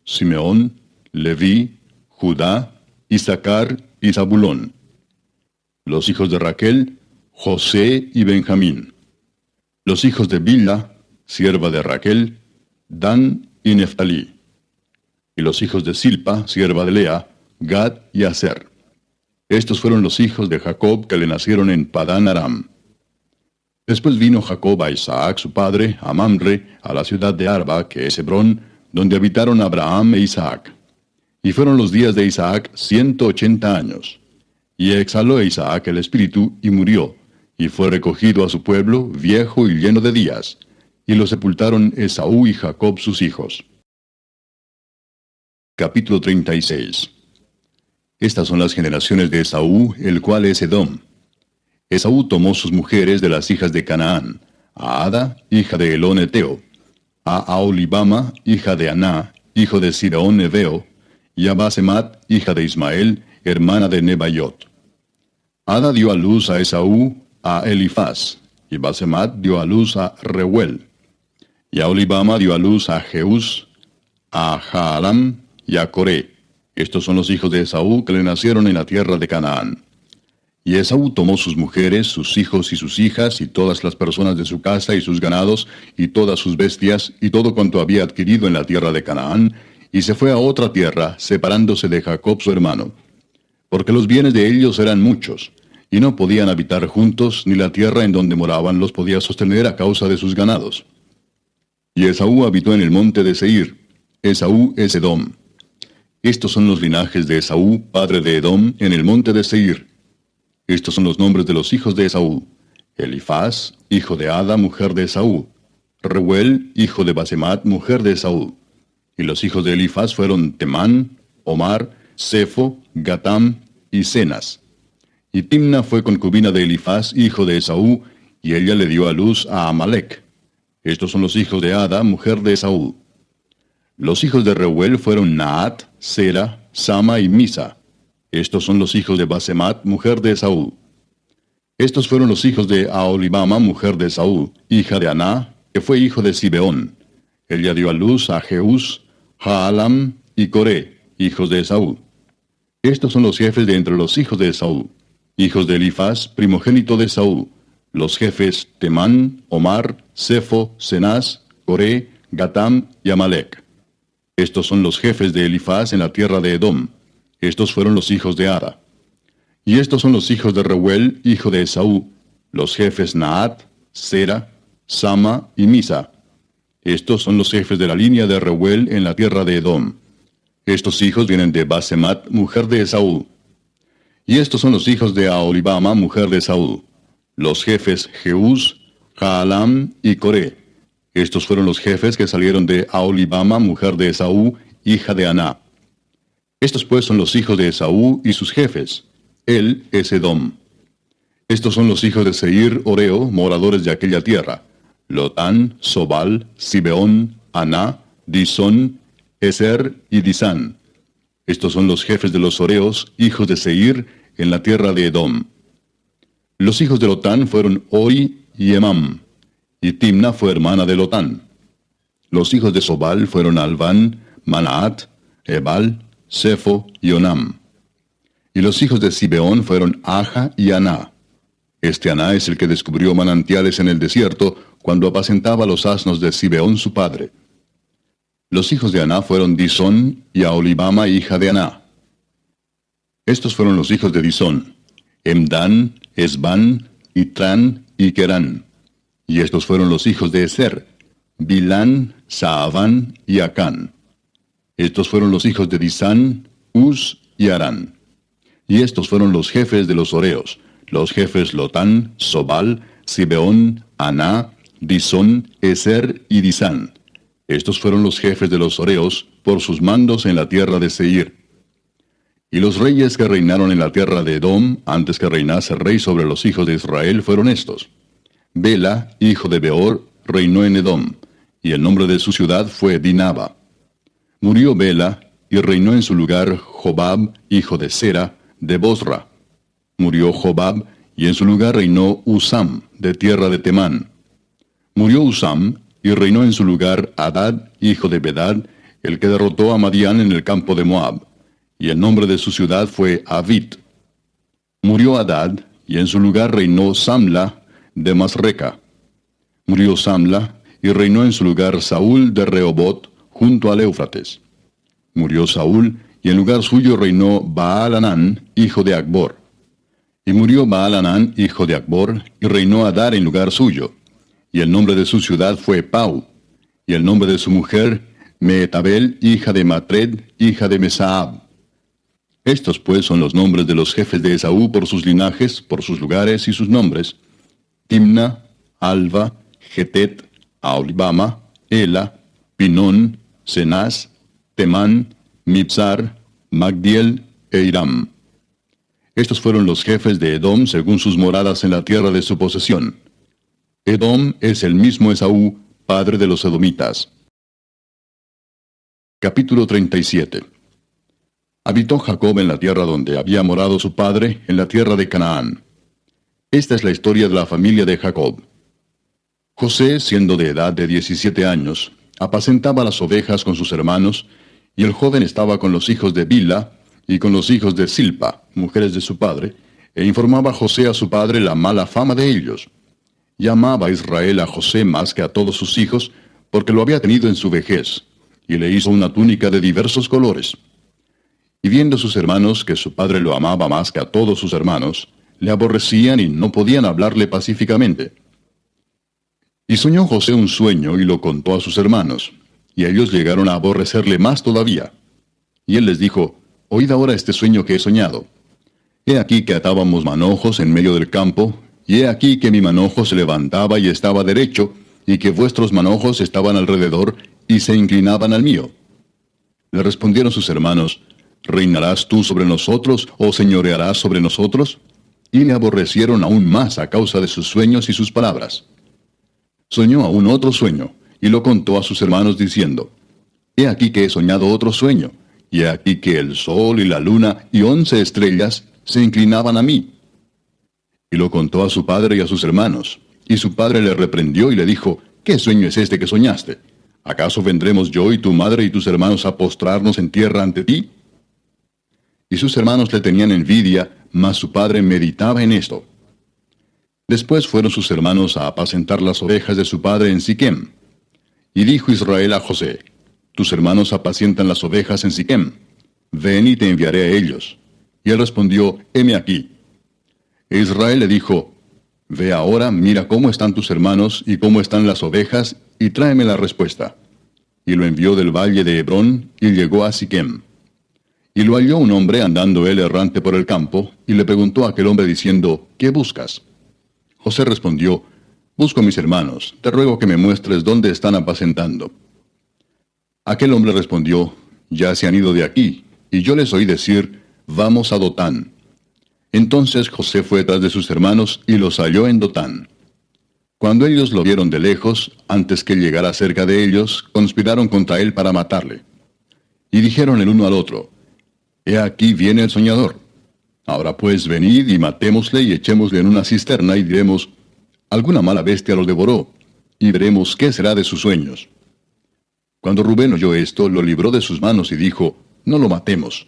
Simeón, Leví, Judá, Isaacar y Zabulón. Los hijos de Raquel, José y Benjamín. Los hijos de Bilha, sierva de Raquel, Dan y Neftalí. Y los hijos de Silpa, sierva de Lea, Gad y Aser. Estos fueron los hijos de Jacob que le nacieron en Padán Aram. Después vino Jacob a Isaac su padre, a Mamre, a la ciudad de Arba, que es Hebrón, donde habitaron Abraham e Isaac. Y fueron los días de Isaac 180 años. Y exhaló Isaac el espíritu, y murió, y fue recogido a su pueblo, viejo y lleno de días. Y lo sepultaron Esaú y Jacob sus hijos. Capítulo 36. Estas son las generaciones de Esaú, el cual es Edom. Esaú tomó sus mujeres de las hijas de Canaán, a Ada, hija de Elón Eteo, a Aholibama, hija de Aná, hijo de Sibeón Eveo, y a Basemat, hija de Ismael, hermana de Nebaiot. Ada dio a luz a Esaú, a Elifaz, y Basemat dio a luz a Reuel. Y Aholibama dio a luz a Jeús, a Jaalam y a Coré. Estos son los hijos de Esaú que le nacieron en la tierra de Canaán. Y Esaú tomó sus mujeres, sus hijos y sus hijas, y todas las personas de su casa y sus ganados, y todas sus bestias, y todo cuanto había adquirido en la tierra de Canaán, y se fue a otra tierra, separándose de Jacob su hermano. Porque los bienes de ellos eran muchos, y no podían habitar juntos, ni la tierra en donde moraban los podía sostener a causa de sus ganados. Y Esaú habitó en el monte de Seir. Esaú es Edom. Estos son los linajes de Esaú, padre de Edom, en el monte de Seir. Estos son los nombres de los hijos de Esaú: Elifaz, hijo de Ada, mujer de Esaú; Reuel, hijo de Basemat, mujer de Esaú. Y los hijos de Elifaz fueron Temán, Omar, Sefo, Gatam y Cenas. Y Timna fue concubina de Elifaz, hijo de Esaú, y ella le dio a luz a Amalec. Estos son los hijos de Ada, mujer de Esaú. Los hijos de Reuel fueron Naat, Sera, Sama y Misa. Estos son los hijos de Basemat, mujer de Esaú. Estos fueron los hijos de Aholibama, mujer de Esaú, hija de Aná, que fue hijo de Sibeón. Ella dio a luz a Jeús, Jaalam y Coré, hijos de Esaú. Estos son los jefes de entre los hijos de Esaú. Hijos de Elifaz, primogénito de Saúl. Los jefes Temán, Omar, Sefo, Cenaz, Coré, Gatam y Amalek. Estos son los jefes de Elifaz en la tierra de Edom. Estos fueron los hijos de Ada. Y estos son los hijos de Reuel, hijo de Esaú, los jefes Naat, Sera, Sama y Misa. Estos son los jefes de la línea de Reuel en la tierra de Edom. Estos hijos vienen de Basemat, mujer de Esaú. Y estos son los hijos de Aholibama, mujer de Esaú, los jefes Jeús, Jaalam y Coré. Estos fueron los jefes que salieron de Aholibama, mujer de Esaú, hija de Aná. Estos pues son los hijos de Esaú y sus jefes. Él es Edom. Estos son los hijos de Seir, Oreo, moradores de aquella tierra: Lotán, Sobal, Sibeón, Aná, Disón, Eser y Disán. Estos son los jefes de los Oreos, hijos de Seir, en la tierra de Edom. Los hijos de Lotán fueron Ori y Emam, y Timna fue hermana de Lotán. Los hijos de Sobal fueron Alván, Manaat, Ebal, Sefo y Onam. Y los hijos de Sibeón fueron Aja y Aná. Este Aná es el que descubrió manantiales en el desierto cuando apacentaba los asnos de Sibeón su padre. Los hijos de Aná fueron Disón y Aholibama, hija de Aná. Estos fueron los hijos de Disón: Emdán, Esbán, Itrán y Querán. Y estos fueron los hijos de Eser: Bilán, Saaván y Acán. Estos fueron los hijos de Disán, Uz y Arán. Y estos fueron los jefes de los Oreos, los jefes Lotán, Sobal, Sibeón, Aná, Disón, Eser y Disán. Estos fueron los jefes de los Oreos por sus mandos en la tierra de Seir. Y los reyes que reinaron en la tierra de Edom, antes que reinase rey sobre los hijos de Israel, fueron estos: Bela, hijo de Beor, reinó en Edom, y el nombre de su ciudad fue Dinaba. Murió Bela, y reinó en su lugar Jobab, hijo de Sera, de Bosra. Murió Jobab, y en su lugar reinó Usam, de tierra de Temán. Murió Usam, y reinó en su lugar Hadad, hijo de Bedad, el que derrotó a Madián en el campo de Moab, y el nombre de su ciudad fue Avit. Murió Hadad, y en su lugar reinó Samla, de Masreca. Murió Samla, y reinó en su lugar Saúl de Rehobot, junto al Éufrates. Murió Saúl, y en lugar suyo reinó Baal-Hanán, hijo de Acbor. Y murió Baal-Hanán, hijo de Acbor, y reinó Adar en lugar suyo. Y el nombre de su ciudad fue Pau. Y el nombre de su mujer, Meetabel, hija de Matred, hija de Mesaab. Estos pues son los nombres de los jefes de Esaú por sus linajes, por sus lugares y sus nombres: Timna, Alva, Getet, Aholibama, Ela, Pinón, Cenaz, Temán, Mibzar, Magdiel e Iram. Estos fueron los jefes de Edom según sus moradas en la tierra de su posesión. Edom es el mismo Esaú, padre de los edomitas. Capítulo 37. Habitó Jacob en la tierra donde había morado su padre, en la tierra de Canaán. Esta es la historia de la familia de Jacob. José, siendo de edad de 17 años, apacentaba las ovejas con sus hermanos, y el joven estaba con los hijos de Bila y con los hijos de Silpa, mujeres de su padre, e informaba José a su padre la mala fama de ellos. Y amaba a Israel a José más que a todos sus hijos, porque lo había tenido en su vejez, y le hizo una túnica de diversos colores. Y viendo sus hermanos que su padre lo amaba más que a todos sus hermanos, le aborrecían y no podían hablarle pacíficamente. Y soñó José un sueño y lo contó a sus hermanos, y ellos llegaron a aborrecerle más todavía. Y él les dijo: Oíd ahora este sueño que he soñado. He aquí que atábamos manojos en medio del campo, y he aquí que mi manojo se levantaba y estaba derecho, y que vuestros manojos estaban alrededor y se inclinaban al mío. Le respondieron sus hermanos: ¿Reinarás tú sobre nosotros o señorearás sobre nosotros? Y le aborrecieron aún más a causa de sus sueños y sus palabras. Soñó aún otro sueño, y lo contó a sus hermanos diciendo: He aquí que he soñado otro sueño, y he aquí que el sol y la luna y 11 estrellas se inclinaban a mí. Y lo contó a su padre y a sus hermanos, y su padre le reprendió y le dijo: ¿Qué sueño es este que soñaste? ¿Acaso vendremos yo y tu madre y tus hermanos a postrarnos en tierra ante ti? Y sus hermanos le tenían envidia, mas su padre meditaba en esto. Después fueron sus hermanos a apacentar las ovejas de su padre en Siquem. Y dijo Israel a José: tus hermanos apacientan las ovejas en Siquem. Ven y te enviaré a ellos. Y él respondió: heme aquí. E Israel le dijo: ve ahora, mira cómo están tus hermanos y cómo están las ovejas, y tráeme la respuesta. Y lo envió del valle de Hebrón, y llegó a Siquem. Y lo halló un hombre andando él errante por el campo, y le preguntó a aquel hombre diciendo: ¿qué buscas? José respondió: busco a mis hermanos, te ruego que me muestres dónde están apacentando. Aquel hombre respondió: ya se han ido de aquí, y yo les oí decir: vamos a Dotán. Entonces José fue tras de sus hermanos, y los halló en Dotán. Cuando ellos lo vieron de lejos, antes que él llegara cerca de ellos, conspiraron contra él para matarle. Y dijeron el uno al otro: he aquí viene el soñador. Ahora pues venid y matémosle y echémosle en una cisterna y diremos: alguna mala bestia lo devoró, y veremos qué será de sus sueños. Cuando Rubén oyó esto, lo libró de sus manos y dijo: no lo matemos.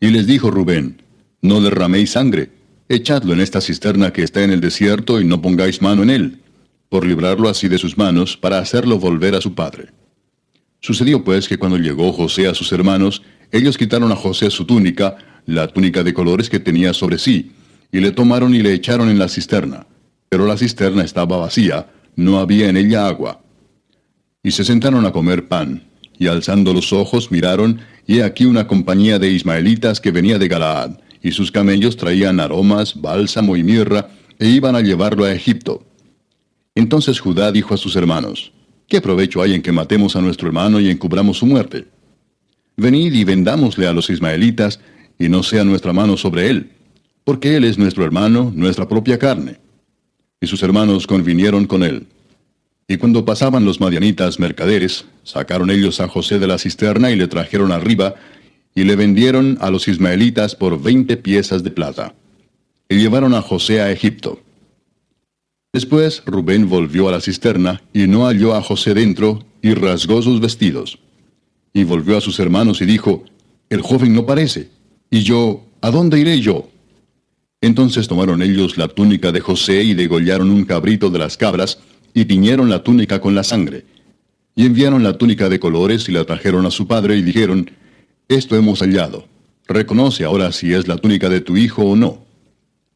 Y les dijo Rubén: no derraméis sangre, echadlo en esta cisterna que está en el desierto y no pongáis mano en él, por librarlo así de sus manos, para hacerlo volver a su padre. Sucedió pues que cuando llegó José a sus hermanos, ellos quitaron a José su túnica, la túnica de colores que tenía sobre sí, y le tomaron y le echaron en la cisterna. Pero la cisterna estaba vacía, no había en ella agua. Y se sentaron a comer pan, y alzando los ojos miraron, y he aquí una compañía de ismaelitas que venía de Galaad, y sus camellos traían aromas, bálsamo y mirra, e iban a llevarlo a Egipto. Entonces Judá dijo a sus hermanos: ¿qué provecho hay en que matemos a nuestro hermano y encubramos su muerte? Venid y vendámosle a los ismaelitas, y no sea nuestra mano sobre él, porque él es nuestro hermano, nuestra propia carne. Y sus hermanos convinieron con él. Y cuando pasaban los madianitas mercaderes, sacaron ellos a José de la cisterna y le trajeron arriba, y le vendieron a los ismaelitas por 20 piezas de plata. Y llevaron a José a Egipto. Después Rubén volvió a la cisterna, y no halló a José dentro, y rasgó sus vestidos. Y volvió a sus hermanos y dijo: el joven no parece. Y yo, ¿a dónde iré yo? Entonces tomaron ellos la túnica de José y degollaron un cabrito de las cabras, y tiñeron la túnica con la sangre. Y enviaron la túnica de colores y la trajeron a su padre y dijeron: esto hemos hallado. Reconoce ahora si es la túnica de tu hijo o no.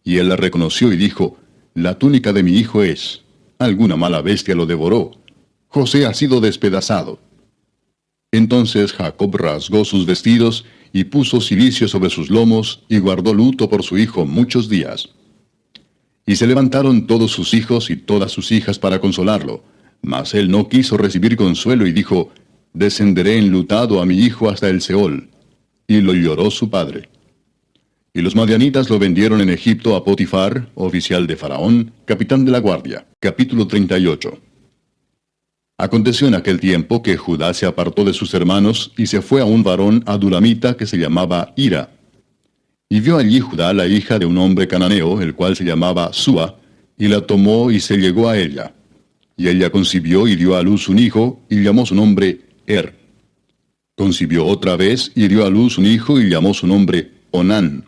Y él la reconoció y dijo: la túnica de mi hijo es. Alguna mala bestia lo devoró. José ha sido despedazado. Entonces Jacob rasgó sus vestidos y puso cilicio sobre sus lomos y guardó luto por su hijo muchos días. Y se levantaron todos sus hijos y todas sus hijas para consolarlo, mas él no quiso recibir consuelo y dijo: descenderé enlutado a mi hijo hasta el Seol. Y lo lloró su padre. Y los madianitas lo vendieron en Egipto a Potifar, oficial de Faraón, capitán de la guardia. Capítulo 38. Aconteció en aquel tiempo que Judá se apartó de sus hermanos y se fue a un varón adulamita que se llamaba Hira. Y vio allí Judá la hija de un hombre cananeo, el cual se llamaba Súa, y la tomó y se llegó a ella. Y ella concibió y dio a luz un hijo, y llamó su nombre Concibió otra vez y dio a luz un hijo, y llamó su nombre Onán.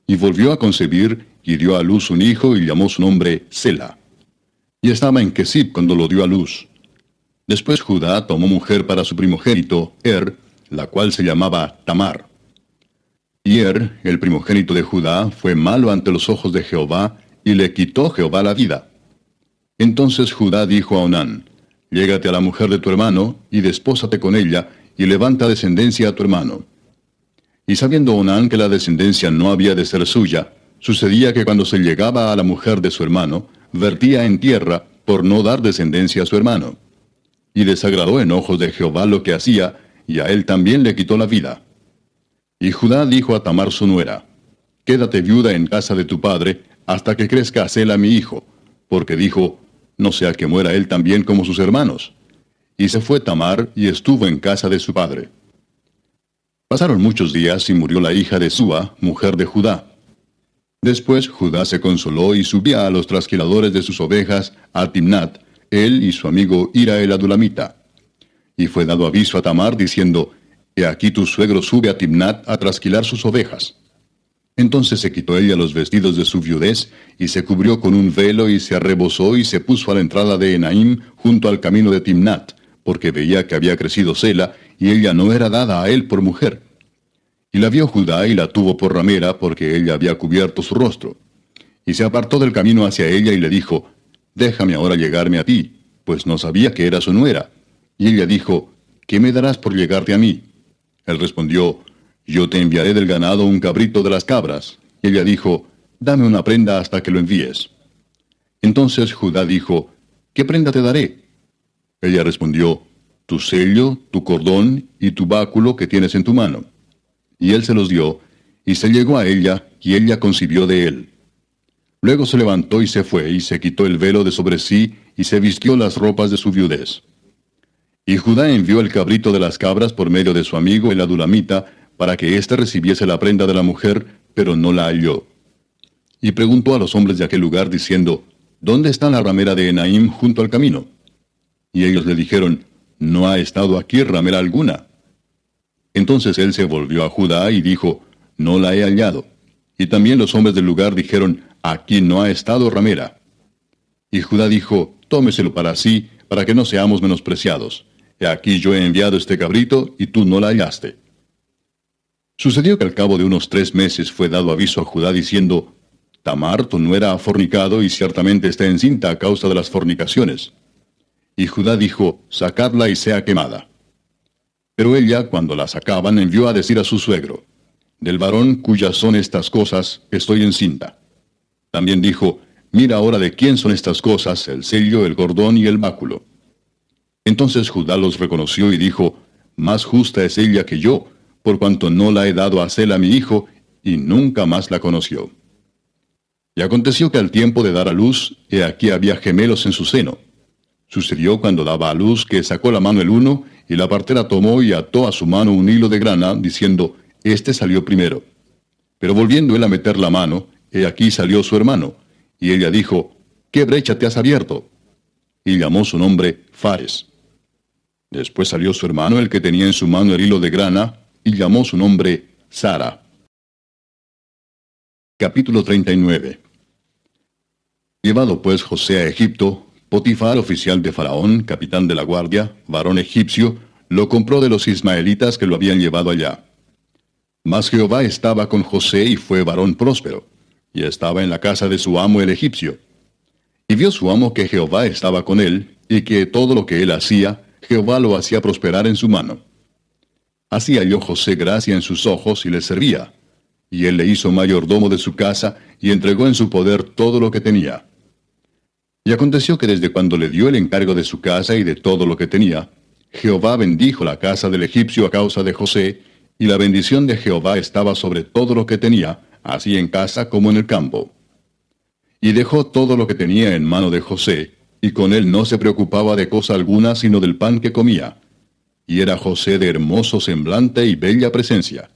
Y volvió a concebir y dio a luz un hijo, y llamó su nombre Sela. Y estaba en Kesib cuando lo dio a luz. Después Judá tomó mujer para su primogénito, la cual se llamaba Tamar. Y el primogénito de Judá, fue malo ante los ojos de Jehová, y le quitó Jehová la vida. Entonces Judá dijo a Onán: llégate a la mujer de tu hermano, y despósate con ella, y levanta descendencia a tu hermano. Y sabiendo Onán que la descendencia no había de ser suya, sucedía que cuando se llegaba a la mujer de su hermano, vertía en tierra, por no dar descendencia a su hermano. Y desagradó en ojos de Jehová lo que hacía, y a él también le quitó la vida. Y Judá dijo a Tamar su nuera: quédate viuda en casa de tu padre, hasta que crezca Sela mi hijo, porque dijo: no sea que muera él también como sus hermanos. Y se fue Tamar, y estuvo en casa de su padre. Pasaron muchos días, y murió la hija de Súa, mujer de Judá. Después Judá se consoló, y subía a los trasquiladores de sus ovejas, a Timnat, él y su amigo Hira el adulamita. Y fue dado aviso a Tamar, diciendo: he aquí tu suegro sube a Timnat a trasquilar sus ovejas. Entonces se quitó ella los vestidos de su viudez, y se cubrió con un velo, y se arrebozó, y se puso a la entrada de Enaim, junto al camino de Timnat, porque veía que había crecido Sela, y ella no era dada a él por mujer. Y la vio Judá, y la tuvo por ramera, porque ella había cubierto su rostro. Y se apartó del camino hacia ella, y le dijo, déjame ahora llegarme a ti, pues no sabía que era su nuera. Y ella dijo, ¿qué me darás por llegarte a mí? Él respondió, yo te enviaré del ganado un cabrito de las cabras. Y ella dijo, dame una prenda hasta que lo envíes. Entonces Judá dijo, ¿qué prenda te daré? Ella respondió, tu sello, tu cordón y tu báculo que tienes en tu mano. Y él se los dio, y se llegó a ella, y ella concibió de él. Luego se levantó y se fue, y se quitó el velo de sobre sí, y se vistió las ropas de su viudez. Y Judá envió el cabrito de las cabras por medio de su amigo el adulamita, para que éste recibiese la prenda de la mujer, pero no la halló. Y preguntó a los hombres de aquel lugar, diciendo, ¿dónde está la ramera de Enaim junto al camino? Y ellos le dijeron, no ha estado aquí ramera alguna. Entonces él se volvió a Judá y dijo, no la he hallado. Y también los hombres del lugar dijeron, aquí no ha estado ramera. Y Judá dijo, tómeselo para sí, para que no seamos menospreciados. He aquí yo he enviado este cabrito, y tú no la hallaste. Sucedió que al cabo de unos 3 meses fue dado aviso a Judá diciendo, Tamar, tu nuera, ha fornicado, y ciertamente está encinta a causa de las fornicaciones. Y Judá dijo, sacadla y sea quemada. Pero ella, cuando la sacaban, envió a decir a su suegro, del varón cuyas son estas cosas, estoy encinta. También dijo, mira ahora de quién son estas cosas, el sello, el cordón y el báculo. Entonces Judá los reconoció y dijo, más justa es ella que yo, por cuanto no la he dado a Sela mi hijo, y nunca más la conoció. Y aconteció que al tiempo de dar a luz, he aquí había gemelos en su seno. Sucedió cuando daba a luz que sacó la mano el uno, y la partera tomó y ató a su mano un hilo de grana, diciendo, este salió primero. Pero volviendo él a meter la mano, he aquí salió su hermano. Y ella dijo, ¿qué brecha te has abierto? Y llamó su nombre Fares. Después salió su hermano, el que tenía en su mano el hilo de grana, y llamó su nombre Sara. Capítulo 39. Llevado pues José a Egipto, Potifar, oficial de Faraón, capitán de la guardia, varón egipcio, lo compró de los ismaelitas que lo habían llevado allá. Mas Jehová estaba con José y fue varón próspero, y estaba en la casa de su amo el egipcio. Y vio su amo que Jehová estaba con él, y que todo lo que él hacía, Jehová lo hacía prosperar en su mano. Así halló José gracia en sus ojos y le servía. Y él le hizo mayordomo de su casa, y entregó en su poder todo lo que tenía. Y aconteció que desde cuando le dio el encargo de su casa y de todo lo que tenía, Jehová bendijo la casa del egipcio a causa de José, y la bendición de Jehová estaba sobre todo lo que tenía, así en casa como en el campo. Y dejó todo lo que tenía en mano de José, y con él no se preocupaba de cosa alguna sino del pan que comía. Y era José de hermoso semblante y bella presencia.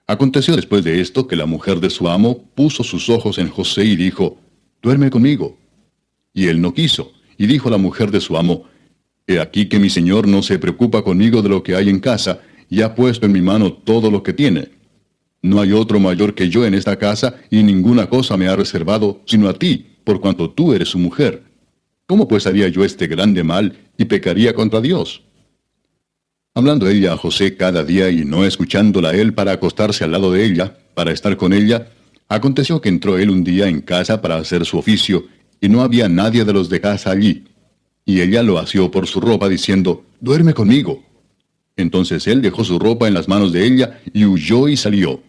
Aconteció después de esto que la mujer de su amo puso sus ojos en José y dijo, duerme conmigo. Y él no quiso, y dijo la mujer de su amo, he aquí que mi señor no se preocupa conmigo de lo que hay en casa, y ha puesto en mi mano todo lo que tiene. No hay otro mayor que yo en esta casa, y ninguna cosa me ha reservado, sino a ti, por cuanto tú eres su mujer. ¿Cómo pues haría yo este grande mal, y pecaría contra Dios? Hablando ella a José cada día, y no escuchándola él para acostarse al lado de ella, para estar con ella, aconteció que entró él un día en casa para hacer su oficio, y no había nadie de los de casa allí. Y ella lo asió por su ropa, diciendo, duerme conmigo. Entonces él dejó su ropa en las manos de ella, y huyó y salió.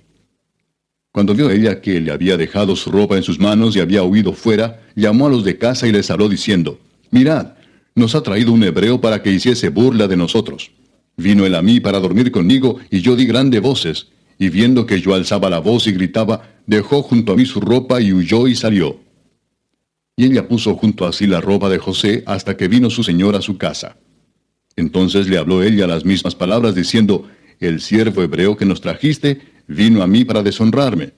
Cuando vio ella que le había dejado su ropa en sus manos y había huido fuera, llamó a los de casa y les habló diciendo, mirad, nos ha traído un hebreo para que hiciese burla de nosotros. Vino él a mí para dormir conmigo, y yo di grandes voces, y viendo que yo alzaba la voz y gritaba, dejó junto a mí su ropa y huyó y salió. Y ella puso junto a sí la ropa de José hasta que vino su señor a su casa. Entonces le habló ella las mismas palabras, diciendo, el siervo hebreo que nos trajiste vino a mí para deshonrarme.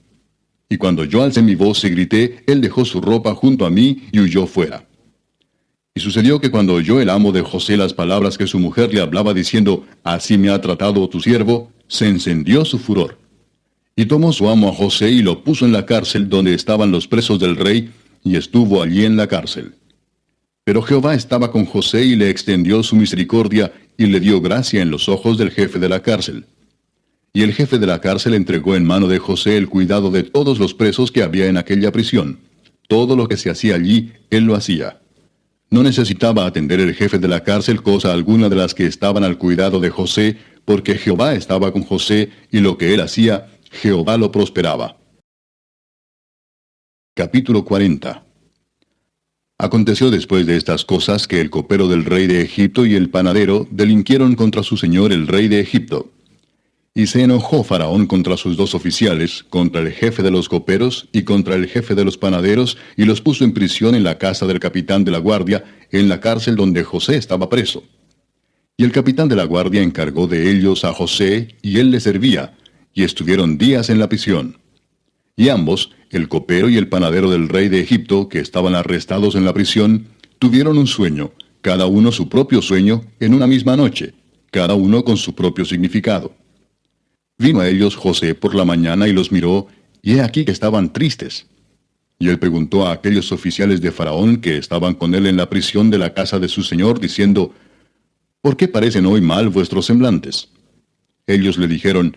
Y cuando yo alcé mi voz y grité, él dejó su ropa junto a mí y huyó fuera. Y sucedió que cuando oyó el amo de José las palabras que su mujer le hablaba diciendo, así me ha tratado tu siervo, se encendió su furor. Y tomó su amo a José y lo puso en la cárcel donde estaban los presos del rey, y estuvo allí en la cárcel. Pero Jehová estaba con José y le extendió su misericordia y le dio gracia en los ojos del jefe de la cárcel. Y el jefe de la cárcel entregó en mano de José el cuidado de todos los presos que había en aquella prisión. Todo lo que se hacía allí, él lo hacía. No necesitaba atender el jefe de la cárcel cosa alguna de las que estaban al cuidado de José, porque Jehová estaba con José, y lo que él hacía, Jehová lo prosperaba. Capítulo 40. Aconteció después de estas cosas que el copero del rey de Egipto y el panadero delinquieron contra su señor el rey de Egipto. Y se enojó Faraón contra sus dos oficiales, contra el jefe de los coperos y contra el jefe de los panaderos, y los puso en prisión en la casa del capitán de la guardia, en la cárcel donde José estaba preso. Y el capitán de la guardia encargó de ellos a José, y él le servía, y estuvieron días en la prisión. Y ambos, el copero y el panadero del rey de Egipto, que estaban arrestados en la prisión, tuvieron un sueño, cada uno su propio sueño, en una misma noche, cada uno con su propio significado. Vino a ellos José por la mañana y los miró, y he aquí que estaban tristes. Y él preguntó a aquellos oficiales de Faraón que estaban con él en la prisión de la casa de su señor, diciendo, ¿por qué parecen hoy mal vuestros semblantes? Ellos le dijeron,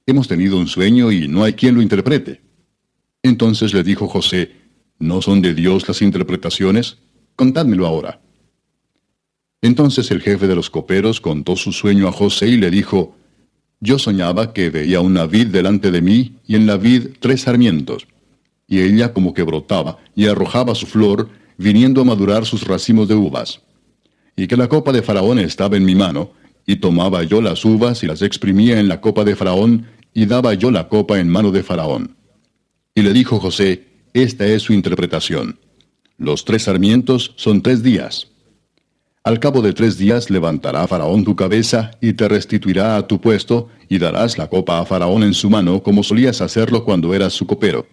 hemos tenido un sueño y no hay quien lo interprete. Entonces le dijo José, ¿no son de Dios las interpretaciones? Contádmelo ahora. Entonces el jefe de los coperos contó su sueño a José y le dijo, yo soñaba que veía una vid delante de mí, y en la vid 3 sarmientos. Y ella como que brotaba, y arrojaba su flor, viniendo a madurar sus racimos de uvas. Y que la copa de Faraón estaba en mi mano, y tomaba yo las uvas y las exprimía en la copa de Faraón, y daba yo la copa en mano de Faraón. Y le dijo José, esta es su interpretación. Los 3 sarmientos son 3 días. Al cabo de 3 días levantará Faraón tu cabeza, y te restituirá a tu puesto, y darás la copa a Faraón en su mano, como solías hacerlo cuando eras su copero.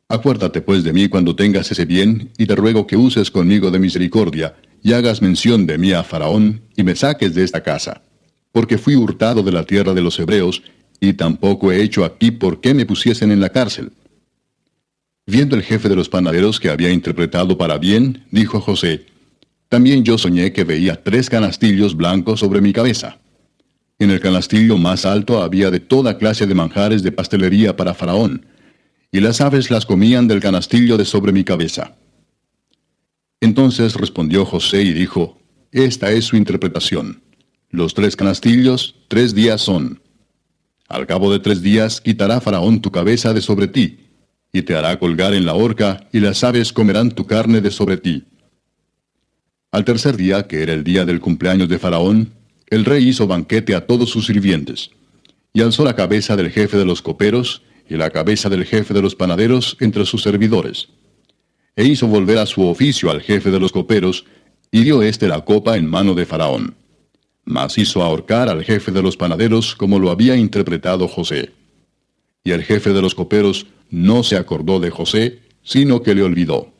Acuérdate pues de mí cuando tengas ese bien, y te ruego que uses conmigo de misericordia, y hagas mención de mí a Faraón, y me saques de esta casa. Porque fui hurtado de la tierra de los hebreos, y tampoco he hecho aquí por qué me pusiesen en la cárcel. Viendo el jefe de los panaderos que había interpretado para bien, dijo a José, también yo soñé que veía 3 canastillos blancos sobre mi cabeza. En el canastillo más alto había de toda clase de manjares de pastelería para Faraón, y las aves las comían del canastillo de sobre mi cabeza. Entonces respondió José y dijo, esta es su interpretación. Los 3 canastillos, 3 días son. Al cabo de 3 días quitará Faraón tu cabeza de sobre ti, y te hará colgar en la horca, y las aves comerán tu carne de sobre ti. Al tercer día, que era el día del cumpleaños de Faraón, el rey hizo banquete a todos sus sirvientes, y alzó la cabeza del jefe de los coperos, y la cabeza del jefe de los panaderos entre sus servidores. E hizo volver a su oficio al jefe de los coperos, y dio éste la copa en mano de Faraón. Mas hizo ahorcar al jefe de los panaderos como lo había interpretado José. Y el jefe de los coperos no se acordó de José, sino que le olvidó.